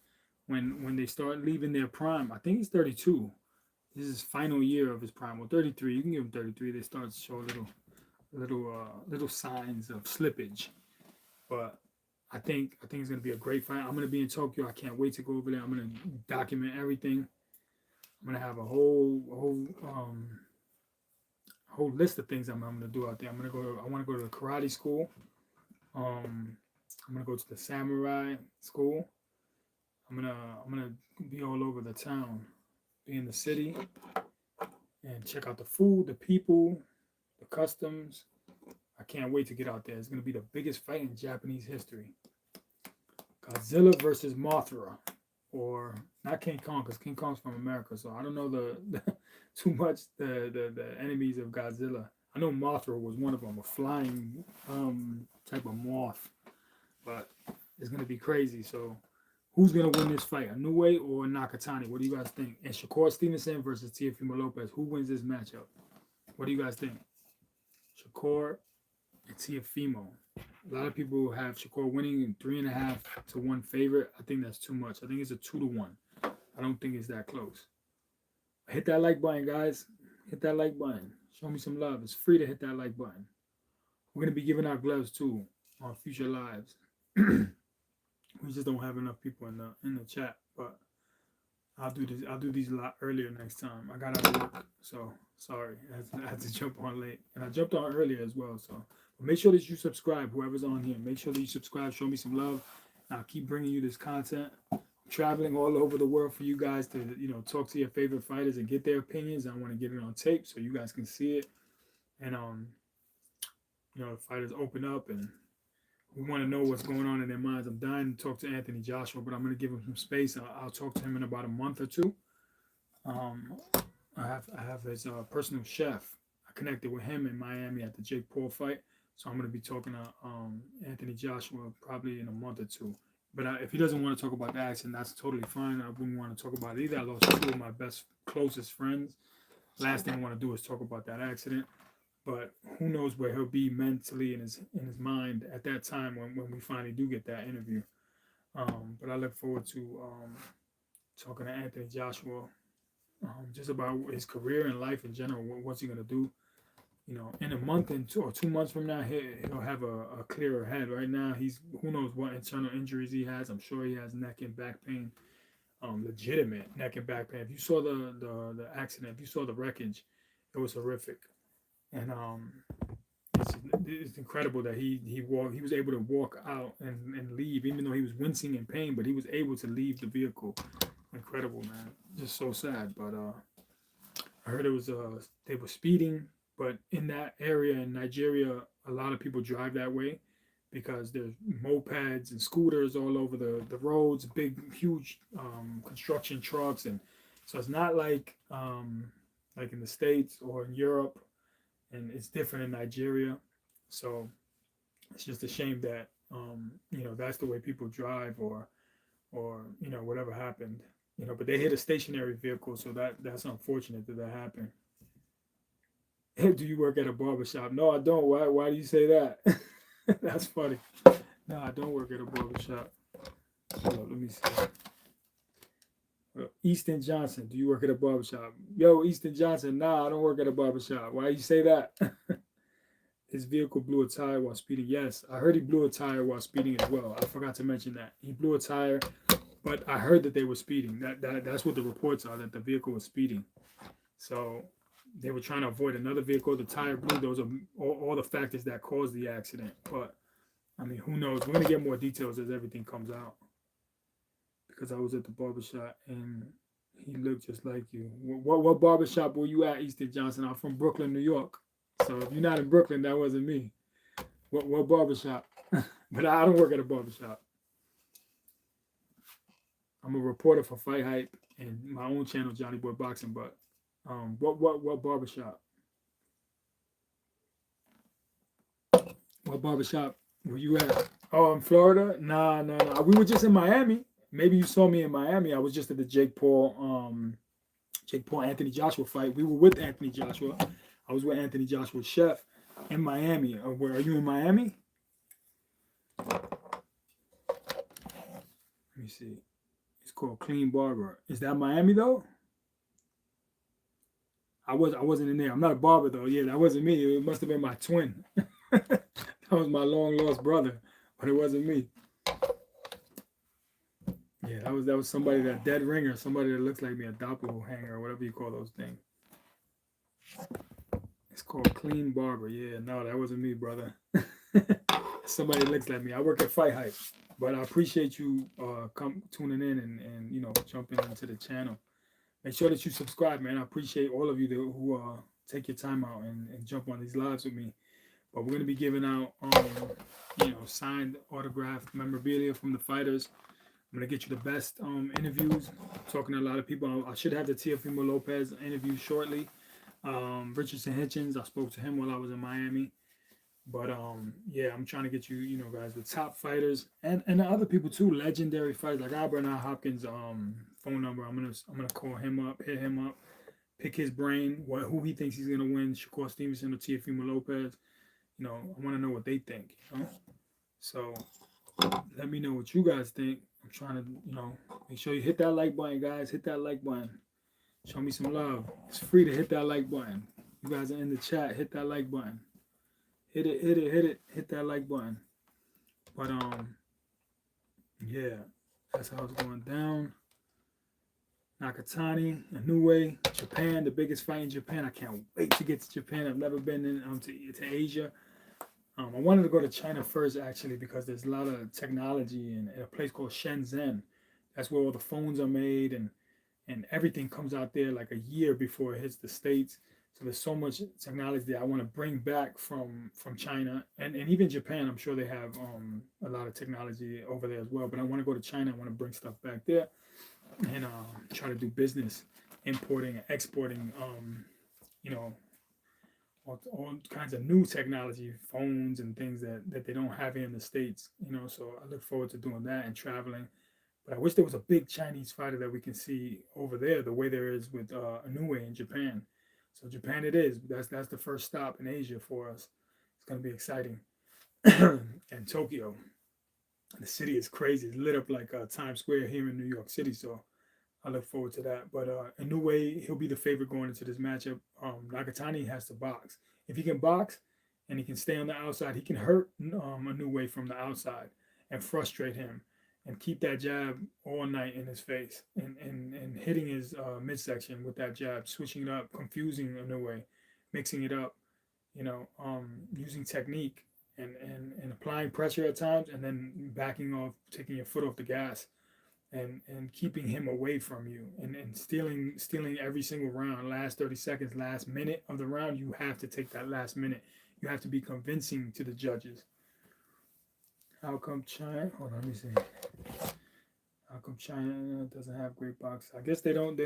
when they start leaving their prime. I think he's 32. This is his final year of his prime. Well, 33. You can give him 33. They start to show little signs of slippage. But I think it's gonna be a great fight. I'm gonna be in Tokyo. I can't wait to go over there. I'm gonna document everything. I'm gonna have a whole list of things I'm gonna do out there. I want to go to the karate school. I'm gonna go to the samurai school. I'm gonna be all over the town, be in the city, and check out the food, the people, the customs. I can't wait to get out there. It's gonna be the biggest fight in Japanese history. Godzilla versus Mothra, or not King Kong, because King Kong's from America, so I don't know too much the enemies of Godzilla. I know Mothra was one of them, a flying type of moth, but it's gonna be crazy. So, who's gonna win this fight, Inoue or Nakatani? What do you guys think? And Shakur Stevenson versus Teofimo Lopez, who wins this matchup? What do you guys think? Shakur and Teofimo. A lot of people have Shakur winning in 3.5 to 1 favorite. I think that's too much. I think it's a 2 to 1. I don't think it's that close. Hit that like button, guys. Hit that like button. Show me some love. It's free to hit that like button. We're gonna be giving out gloves too on future lives. We just don't have enough people in the chat, but I'll do these a lot earlier next time. I got out of work, so sorry. I had to jump on late, and I jumped on earlier as well. So but make sure that you subscribe. Whoever's on here, make sure that you subscribe. Show me some love. I'll keep bringing you this content. I'm traveling all over the world for you guys to talk to your favorite fighters and get their opinions. I want to get it on tape so you guys can see it, and the fighters open up and we want to know what's going on in their minds. I'm dying to talk to Anthony Joshua, but I'm going to give him some space. I'll talk to him in about a month or two. Um, I have his personal chef. I connected with him in Miami at the Jake Paul fight, so I'm going to be talking to Anthony Joshua probably in a month or two. But if he doesn't want to talk about the accident, that's totally fine. I wouldn't want to talk about it either. I lost two of my closest friends. Last thing I want to do is talk about that accident. But who knows where he'll be mentally in his mind at that time when we finally do get that interview. But I look forward to talking to Anthony Joshua just about his career and life in general. What's he gonna do? In a month or 2 months from now, he'll have a clearer head. Right now, he's who knows what internal injuries he has. I'm sure he has neck and back pain, legitimate neck and back pain. If you saw the accident, if you saw the wreckage, it was horrific. And it's incredible that he was able to walk out and leave, even though he was wincing in pain, but he was able to leave the vehicle. Incredible, man. Just so sad. But I heard it was they were speeding, but in that area in Nigeria, a lot of people drive that way because there's mopeds and scooters all over the roads, big, huge construction trucks, and so it's not like in the States or in Europe, and it's different in Nigeria. So it's just a shame that that's the way people drive, or whatever happened. But they hit a stationary vehicle, so that's unfortunate that happened. Do you work at a barbershop? No, I don't. Why do you say that? That's funny. No, I don't work at a barbershop. Hold on, let me see. Easton Johnson, do you work at a barbershop? Yo, Easton Johnson, nah, I don't work at a barbershop. Why you say that? His vehicle blew a tire while speeding. Yes, I heard he blew a tire while speeding as well. I forgot to mention that. He blew a tire, but I heard that they were speeding. That's what the reports are, that the vehicle was speeding. So they were trying to avoid another vehicle. The tire blew. Those are all the factors that caused the accident. But, I mean, who knows? We're going to get more details as everything comes out. Because I was at the barbershop and he looked just like you. What barbershop were you at, Easton Johnson? I'm from Brooklyn, New York. So if you're not in Brooklyn, that wasn't me. What barbershop? But I don't work at a barbershop. I'm a reporter for Fight Hype and my own channel, Johnny Boy Boxing. But what barbershop? What barbershop were you at? Oh, in Florida? Nah. We were just in Miami. Maybe you saw me in Miami. I was just at the Jake Paul Anthony Joshua fight. We were with Anthony Joshua. I was with Anthony Joshua's chef in Miami. Where are you in Miami? Let me see. It's called Clean Barber. Is that Miami though? I wasn't in there. I'm not a barber though. Yeah, that wasn't me. It must have been my twin. That was my long lost brother, but it wasn't me. Yeah, that was somebody, that dead ringer, somebody that looks like me, a doppelganger or whatever you call those things. It's called Clean Barber. Yeah, no, that wasn't me, brother. Somebody that looks like me. I work at Fight Hype, but I appreciate you tuning in and jumping into the channel. Make sure that you subscribe, man. I appreciate all of you who take your time out and jump on these lives with me. But we're gonna be giving out signed, autographed memorabilia from the fighters. I'm going to get you the best interviews. I'm talking to a lot of people. I should have the Teofimo Lopez interview shortly. Richardson Hitchens, I spoke to him while I was in Miami. But yeah, I'm trying to get you, guys, the top fighters and the other people too, legendary fighters like Albert Hopkins' phone number. I'm gonna call him up, hit him up, pick his brain, who he thinks he's gonna win, Shakur Stevenson or Teofimo Lopez. I want to know what they think. So let me know what you guys think. I'm trying to, make sure you hit that like button, guys. Hit that like button. Show me some love. It's free to hit that like button. You guys are in the chat. Hit that like button. Hit it. Hit that like button. But, yeah, that's how it's going down. Nakatani, Inoue, Japan, the biggest fight in Japan. I can't wait to get to Japan. I've never been to Asia. I wanted to go to China first, actually, because there's a lot of technology in a place called Shenzhen. That's where all the phones are made, and everything comes out there like a year before it hits the States. So there's so much technology that I want to bring back from China and even Japan. I'm sure they have a lot of technology over there as well. But I want to go to China. I want to bring stuff back there and try to do business, importing and exporting. You know, all kinds of new technology, phones and things that they don't have here in the States. So I look forward to doing that and traveling. But I wish there was a big Chinese fighter that we can see over there, the way there is with Inoue in Japan. So Japan it is. That's the first stop in Asia for us. It's going to be exciting. And Tokyo, the city is crazy. It's lit up like Times Square here in New York City. So I look forward to that. But Inoue, he'll be the favorite going into this matchup. Nakatani has to box. If he can box and he can stay on the outside, he can hurt Inoue from the outside and frustrate him and keep that jab all night in his face and hitting his midsection with that jab, switching it up, confusing Inoue, mixing it up, using technique and applying pressure at times and then backing off, taking your foot off the gas and keeping him away from you and stealing every single round, last 30 seconds, last minute of the round. You have to take that last minute. You have to be convincing to the judges. How come China? Hold on, let me see. How come China doesn't have great boxers? I guess they don't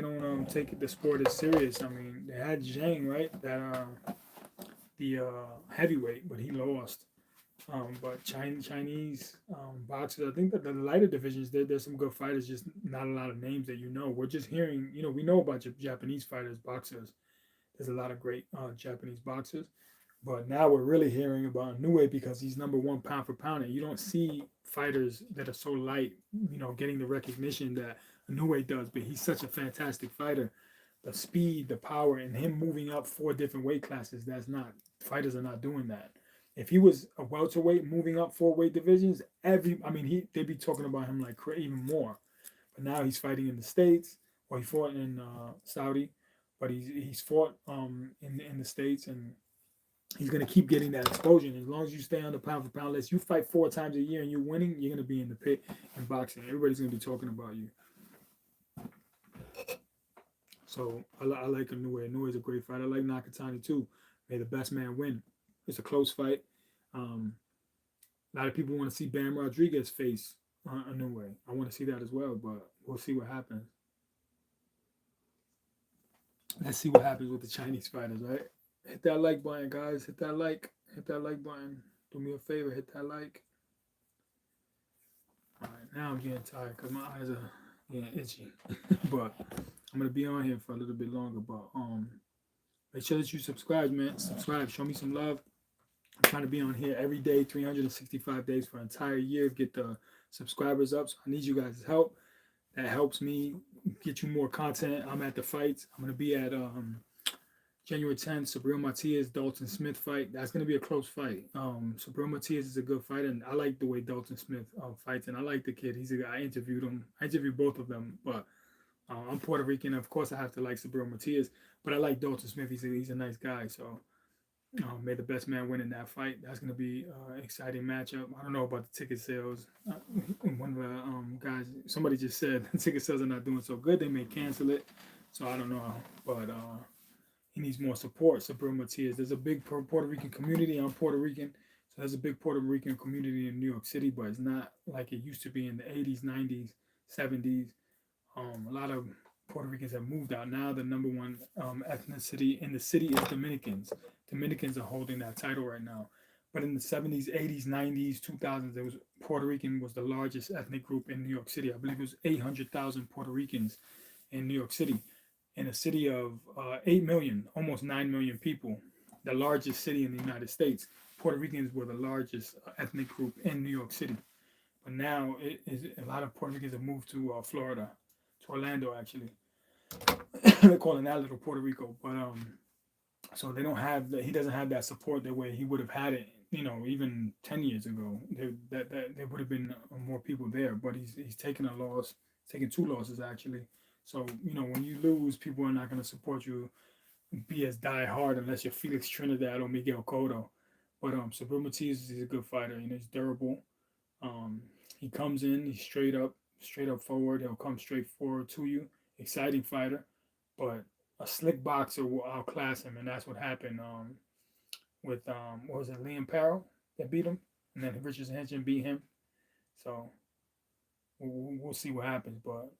take the sport as serious. I mean, they had Zhang, right? That the heavyweight, but he lost. But Chinese boxers, I think that the lighter divisions, there's some good fighters, just not a lot of names that We're just hearing, we know about Japanese fighters, boxers. There's a lot of great Japanese boxers. But now we're really hearing about Inoue because he's number one pound for pound. And you don't see fighters that are so light, getting the recognition that Inoue does. But he's such a fantastic fighter. The speed, the power, and him moving up 4 different weight classes, fighters are not doing that. If he was a welterweight moving up 4 weight divisions, they'd be talking about him like even more. But now he's fighting in the States, or he fought in Saudi, but he's fought in the States, and he's going to keep getting that exposure. And as long as you stay on the pound for pound list, you fight 4 times a year and you're winning, you're going to be in the pit in boxing. Everybody's going to be talking about you. So I like Inoue. Inoue is a great fighter. I like Nakatani too. May the best man win. It's a close fight. A lot of people want to see Bam Rodriguez face Inoue. I want to see that as well, but we'll see what happens. Let's see what happens with the Chinese fighters, right? Hit that like button, guys. Hit that like button. Do me a favor, hit that like. All right, now I'm getting tired because my eyes are getting itchy. But I'm gonna be on here for a little bit longer. But make sure that you subscribe, man. Subscribe. Show me some love. I'm trying to be on here every day, 365 days for an entire year. Get the subscribers up. So I need you guys' help. That helps me get you more content. I'm at the fights. I'm gonna be at January 10th, Sabril Matias, Dalton Smith fight. That's going to be a close fight. Sabril Matias is a good fighter, and I like the way Dalton Smith fights, and I like the kid. I interviewed him. I interviewed both of them, but I'm Puerto Rican. Of course, I have to like Sabril Matias, but I like Dalton Smith. He's a nice guy, so may the best man win in that fight. That's going to be an exciting matchup. I don't know about the ticket sales. One of the guys, somebody just said the ticket sales are not doing so good. They may cancel it, so I don't know, but he needs more support, Sabril Matias. There's a big Puerto Rican community. I'm Puerto Rican, so there's a big Puerto Rican community in New York City, but it's not like it used to be in the 80s, 90s, 70s. A lot of Puerto Ricans have moved out. Now the number one ethnicity in the city is Dominicans. Dominicans are holding that title right now. But in the 70s, 80s, 90s, 2000s, Puerto Rican was the largest ethnic group in New York City. I believe it was 800,000 Puerto Ricans in New York City. In a city of 8 million, almost 9 million people, the largest city in the United States, Puerto Ricans were the largest ethnic group in New York City. But now a lot of Puerto Ricans have moved to Florida, to Orlando actually. They're calling that little Puerto Rico, but so they don't have he doesn't have that support the way he would have had it, even 10 years ago. There would have been more people there, but he's taken a loss, taken 2 losses actually. So, when you lose, people are not going to support you, be as die hard unless you're Felix Trinidad or Miguel Cotto. But Subriel Matias is a good fighter. He's durable. Um, he comes in, he's straight up forward. He'll come straight forward to you. Exciting fighter, but a slick boxer will outclass him, and that's what happened with what was it, Liam Parrow that beat him, and then Richard Henson beat him. So we'll see what happens, but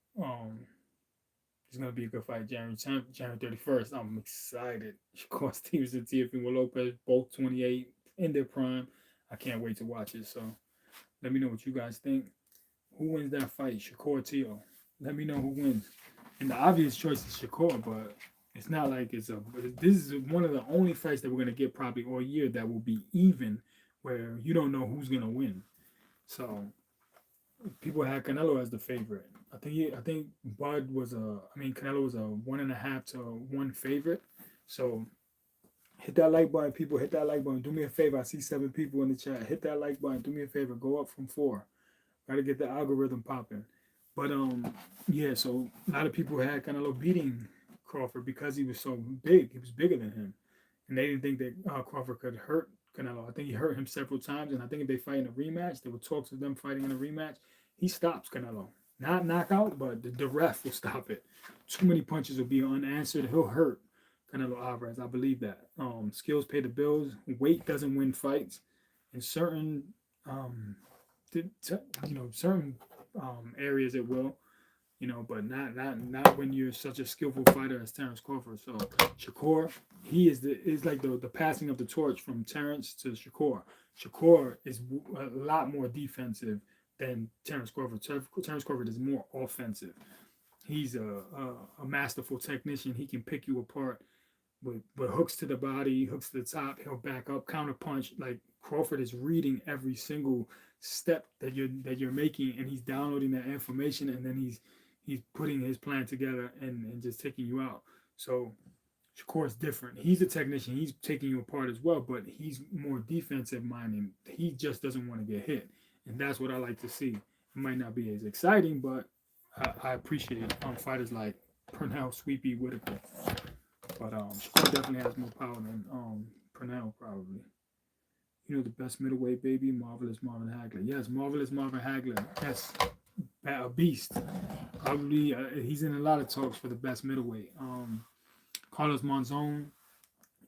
it's gonna be a good fight. January 31st. I'm excited. Shakur Stevens and Teofimo Lopez, both 28 in their prime. I can't wait to watch it. So let me know what you guys think. Who wins that fight, Shakur or Teo? Let me know who wins. And the obvious choice is Shakur, but it's not like it's a. This is one of the only fights that we're gonna get probably all year that will be even, where you don't know who's gonna win. So people had Canelo as the favorite. I think Bud was a. I mean, Canelo was a 1.5 to 1 favorite. So hit that like button, people. Hit that like button. Do me a favor. I see 7 people in the chat. Hit that like button. Do me a favor. Go up from 4. Gotta get the algorithm popping. But yeah. So a lot of people had Canelo beating Crawford because he was so big. He was bigger than him, and they didn't think that Crawford could hurt Canelo. I think he hurt him several times, and I think if they fight in a rematch, there were talks of them fighting in a rematch. He stops Canelo. Not knockout, but the ref will stop it. Too many punches will be unanswered. He'll hurt Canelo Alvarez. I believe that. Skills pay the bills. Weight doesn't win fights. In certain, certain areas it will. But not when you're such a skillful fighter as Terence Crawford. So Shakur, he is like the passing of the torch from Terence to Shakur. Shakur is a lot more defensive than Terence Crawford. Terence Crawford is more offensive. He's a masterful technician. He can pick you apart with hooks to the body, hooks to the top. He'll back up, counter punch. Like Crawford is reading every single step that you're making, and he's downloading that information, and then he's putting his plan together and just taking you out. So Shakur is different. He's a technician. He's taking you apart as well, but he's more defensive minded. He just doesn't want to get hit, and that's what I like to see. It might not be as exciting, but I appreciate fighters like Pernell, Sweepy, Whitaker. But Shakur definitely has more power than Pernell probably. The best middleweight, baby, Marvelous Marvin Hagler. Yes, Marvelous Marvin Hagler. Yes, a beast. Probably he's in a lot of talks for the best middleweight. Carlos Monzon,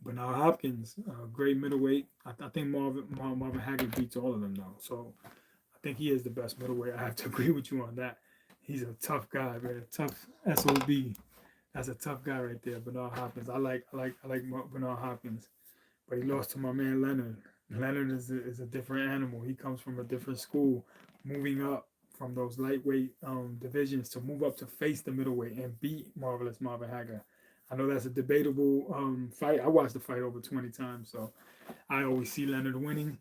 Bernard Hopkins, great middleweight. I think Marvin Hagler beats all of them though. So I think he is the best middleweight. I have to agree with you on that. He's a tough guy, man. Tough SOB. That's a tough guy right there, Bernard Hopkins. I like Bernard Hopkins, but he lost to my man Leonard. Leonard is a different animal. He comes from a different school, moving up from those lightweight divisions to move up to face the middleweight and beat Marvelous Marvin Hagler. I know that's a debatable fight. I watched the fight over 20 times, so I always see Leonard winning.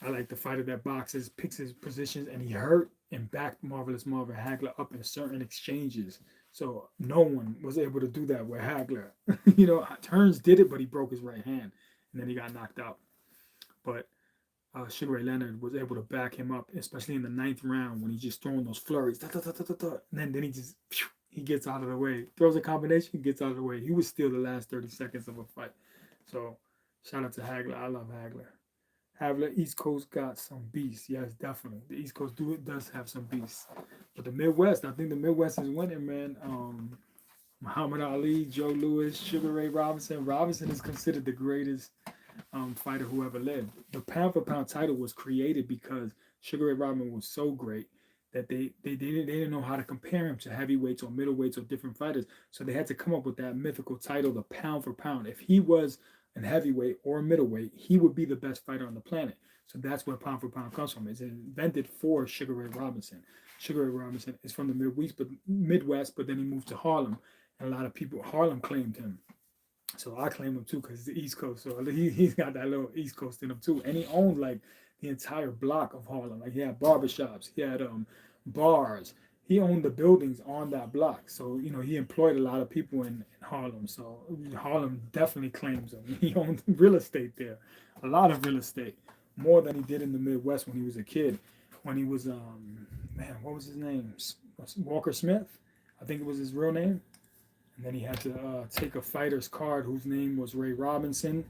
I like the fighter that boxes, picks his positions, and he hurt and backed Marvelous Marvin Hagler up in certain exchanges. So no one was able to do that with Hagler. Turns did it, but he broke his right hand, and then he got knocked out. But Sugar Ray Leonard was able to back him up, especially in the 9th round when he's just throwing those flurries. And then he gets out of the way, throws a combination, gets out of the way. He was still the last 30 seconds of a fight. So shout out to Hagler. I love Hagler. Hagler, East Coast got some beasts. Yes, definitely. The East Coast does have some beasts. But the Midwest, I think the Midwest is winning, man. Muhammad Ali, Joe Louis, Sugar Ray Robinson. Robinson is considered the greatest fighter who ever lived. The pound for pound title was created because Sugar Ray Robinson was so great that they didn't know how to compare him to heavyweights or middleweights or different fighters. So they had to come up with that mythical title, the pound for pound. If he was an heavyweight or a middleweight, he would be the best fighter on the planet. So that's where pound for pound comes from. It's invented for Sugar Ray Robinson. Sugar Ray Robinson is from the Midwest, but then he moved to Harlem, and a lot of people Harlem claimed him. So I claim him too because he's the East Coast. So he's got that little East Coast in him too. And he owned like the entire block of Harlem. Like he had barbershops, he had bars. He owned the buildings on that block. So, he employed a lot of people in Harlem. So Harlem definitely claims him. He owned real estate there. A lot of real estate. More than he did in the Midwest when he was a kid. When he was, what was his name? Walker Smith? I think it was his real name. And then he had to take a fighter's card whose name was Ray Robinson.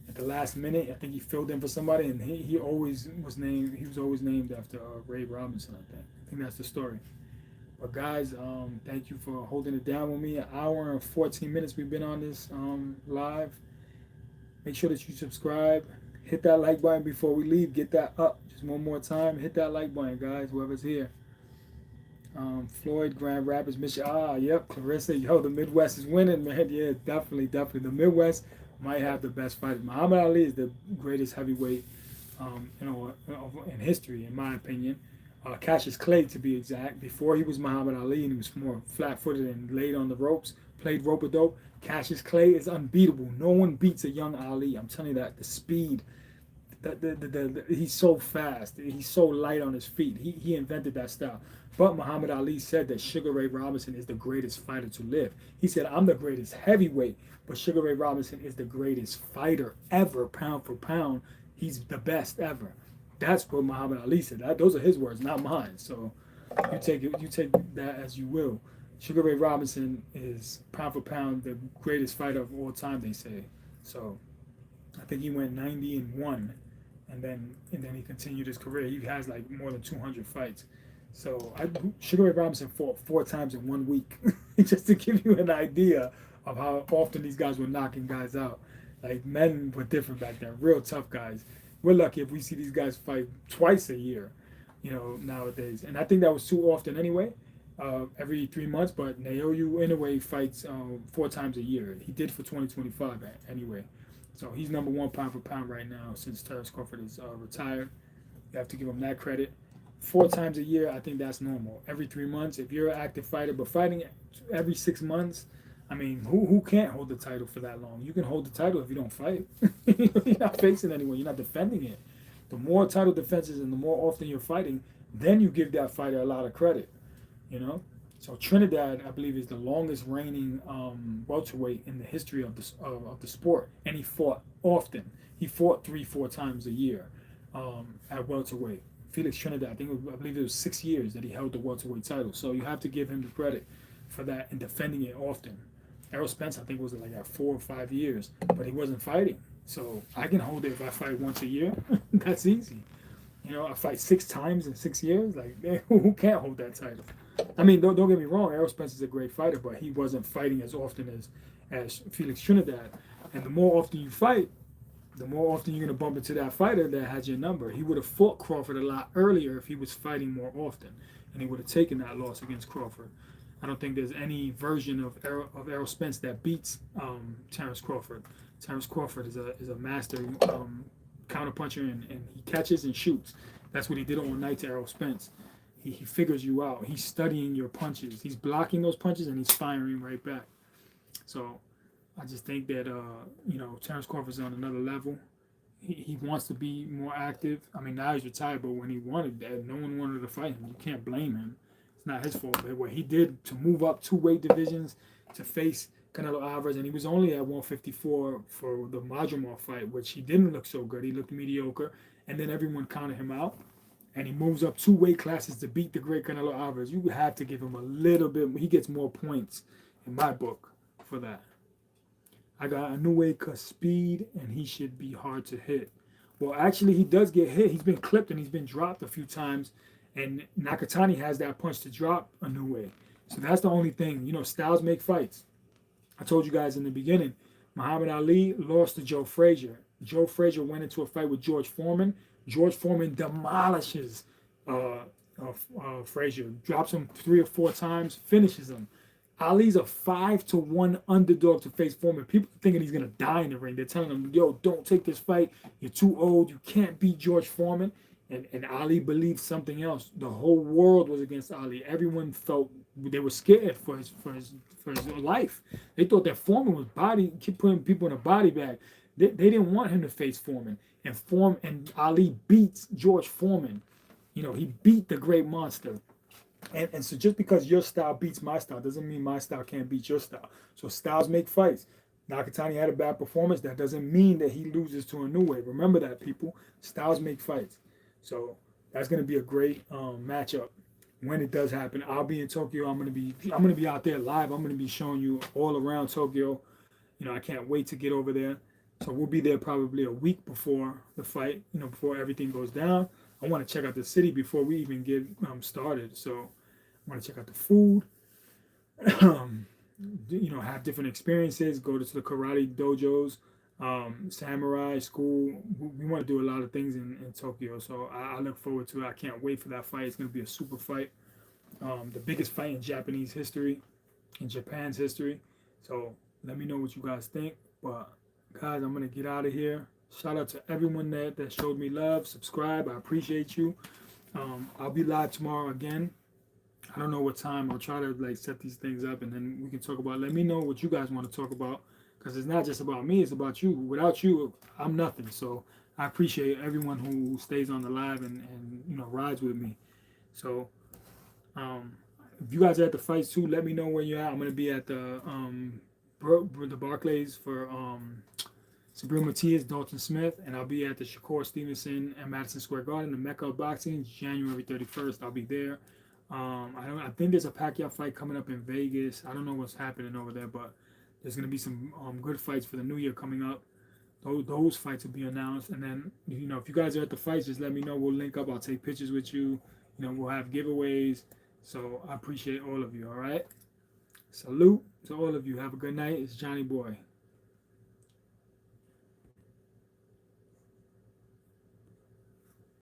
At the last minute, I think he filled in for somebody, and he always was named. He was always named after Ray Robinson. I think that's the story. But guys, thank you for holding it down with me. An hour and 14 minutes we've been on this live. Make sure that you subscribe. Hit that like button before we leave. Get that up just one more time. Hit that like button, guys. Whoever's here. Floyd, Grand Rapids, Michigan. Yep. Clarissa, yo, the Midwest is winning, man. Yeah, definitely. The Midwest might have the best fighters. Muhammad Ali is the greatest heavyweight, in history, in my opinion. Cassius Clay, to be exact. Before he was Muhammad Ali and he was more flat-footed and laid on the ropes, played rope-a-dope, Cassius Clay is unbeatable. No one beats a young Ali. I'm telling you that. The speed, he's so fast. He's so light on his feet. He invented that style. But Muhammad Ali said that Sugar Ray Robinson is the greatest fighter to live. He said, I'm the greatest heavyweight, but Sugar Ray Robinson is the greatest fighter ever, pound for pound. He's the best ever. That's what Muhammad Ali said. Those are his words, not mine. So you take that as you will. Sugar Ray Robinson is pound for pound the greatest fighter of all time, they say. So I think he went 90-1, and then he continued his career. He has like more than 200 fights. So Sugar Ray Robinson fought 4 times in 1 week, just to give you an idea of how often these guys were knocking guys out. Like, men were different back then, real tough guys. We're lucky if we see these guys fight twice a year, nowadays. And I think that was too often anyway, every 3 months. But Inoue fights 4 times a year. He did for 2025 anyway. So he's #1 pound for pound right now since Terence Crawford is retired. You have to give him that credit. 4 times a year, I think that's normal. Every 3 months, if you're an active fighter, but fighting every 6 months, I mean, who can't hold the title for that long? You can hold the title if you don't fight. You're not facing anyone. You're not defending it. The more title defenses and the more often you're fighting, then you give that fighter a lot of credit. So Trinidad, I believe, is the longest reigning welterweight in the history of the sport, and he fought often. He fought 3-4 times a year at welterweight. Felix Trinidad, I believe it was 6 years that he held the welterweight title. So you have to give him the credit for that and defending it often. Errol Spence, I think, was like at 4 or 5 years, but he wasn't fighting. So I can hold it if I fight once a year. That's easy. I fight 6 times in 6 years. Like, man, who can't hold that title? I mean, don't get me wrong. Errol Spence is a great fighter, but he wasn't fighting as often as Felix Trinidad. And the more often you fight, the more often you're going to bump into that fighter that has your number. He would have fought Crawford a lot earlier if he was fighting more often, and he would have taken that loss against Crawford. I don't think there's any version of Errol Spence that beats Terence Crawford. Terence Crawford is a master counterpuncher, and he catches and shoots. That's what he did all night to Errol Spence. He figures you out. He's studying your punches. He's blocking those punches, and he's firing right back. So I just think that, Terence Crawford's on another level. He wants to be more active. I mean, now he's retired, but when he wanted that, no one wanted to fight him. You can't blame him. It's not his fault. But what he did to move up 2 weight divisions to face Canelo Alvarez, and he was only at 154 for the Madrimov fight, which he didn't look so good. He looked mediocre, and then everyone counted him out. And he moves up 2 weight classes to beat the great Canelo Alvarez. You have to give him a little bit. He gets more points in my book for that. I got Inoue because speed, and he should be hard to hit. Well, actually, he does get hit. He's been clipped and he's been dropped a few times. And Nakatani has that punch to drop Inoue. So that's the only thing. Styles make fights. I told you guys in the beginning, Muhammad Ali lost to Joe Frazier. Joe Frazier went into a fight with George Foreman. George Foreman demolishes Frazier, drops him 3 or 4 times, finishes him. Ali's a 5-1 underdog to face Foreman. People are thinking he's going to die in the ring. They're telling him, yo, don't take this fight. You're too old. You can't beat George Foreman. And Ali believed something else. The whole world was against Ali. Everyone felt they were scared for his life. They thought that Foreman was keep putting people in a body bag. They didn't want him to face Foreman. And Ali beats George Foreman. He beat the great monster. And so just because your style beats my style doesn't mean my style can't beat your style. So styles make fights. Nakatani had a bad performance. That doesn't mean that he loses to Inoue. Remember that, people. Styles make fights. So that's going to be a great matchup. when it does happen, I'll be in Tokyo. I'm gonna be out there live. I'm gonna be showing you all around Tokyo. You know, I can't wait to get over there. So we'll be there probably a week before the fight. You know, before everything goes down. I want to check out the city before we even get started. So I want to check out the food. You know, have different experiences. Go to the karate dojos, samurai school. We want to do a lot of things in Tokyo. So I look forward to it. I can't wait for that fight. It's gonna be a super fight. The biggest fight in Japanese history, in Japan's history. So let me know what you guys think. But guys, I'm gonna get out of here. Shout out to everyone that showed me love. Subscribe. I appreciate you. I'll be live tomorrow again. I don't know what time. I'll try to like set these things up, and then we can talk about. Let me know what you guys want to talk about, because it's not just about me. It's about you. Without you, I'm nothing. So I appreciate everyone who stays on the live and you know, rides with me. So if you guys are at the fights too, let me know where you're at. I'm gonna be at the Barclays for Sabrina Matias, Dalton Smith, and I'll be at the Shakur Stevenson at Madison Square Garden, the Mecca of Boxing, January 31st. I'll be there. I think there's a Pacquiao fight coming up in Vegas. I don't know what's happening over there, but there's gonna be some good fights for the new year coming up. Those fights will be announced, and then, you know, if you guys are at the fights, just let me know. We'll link up. I'll take pictures with you. You know, we'll have giveaways. So I appreciate all of you. All right. Salute to all of you. Have a good night. It's Johnny Boy.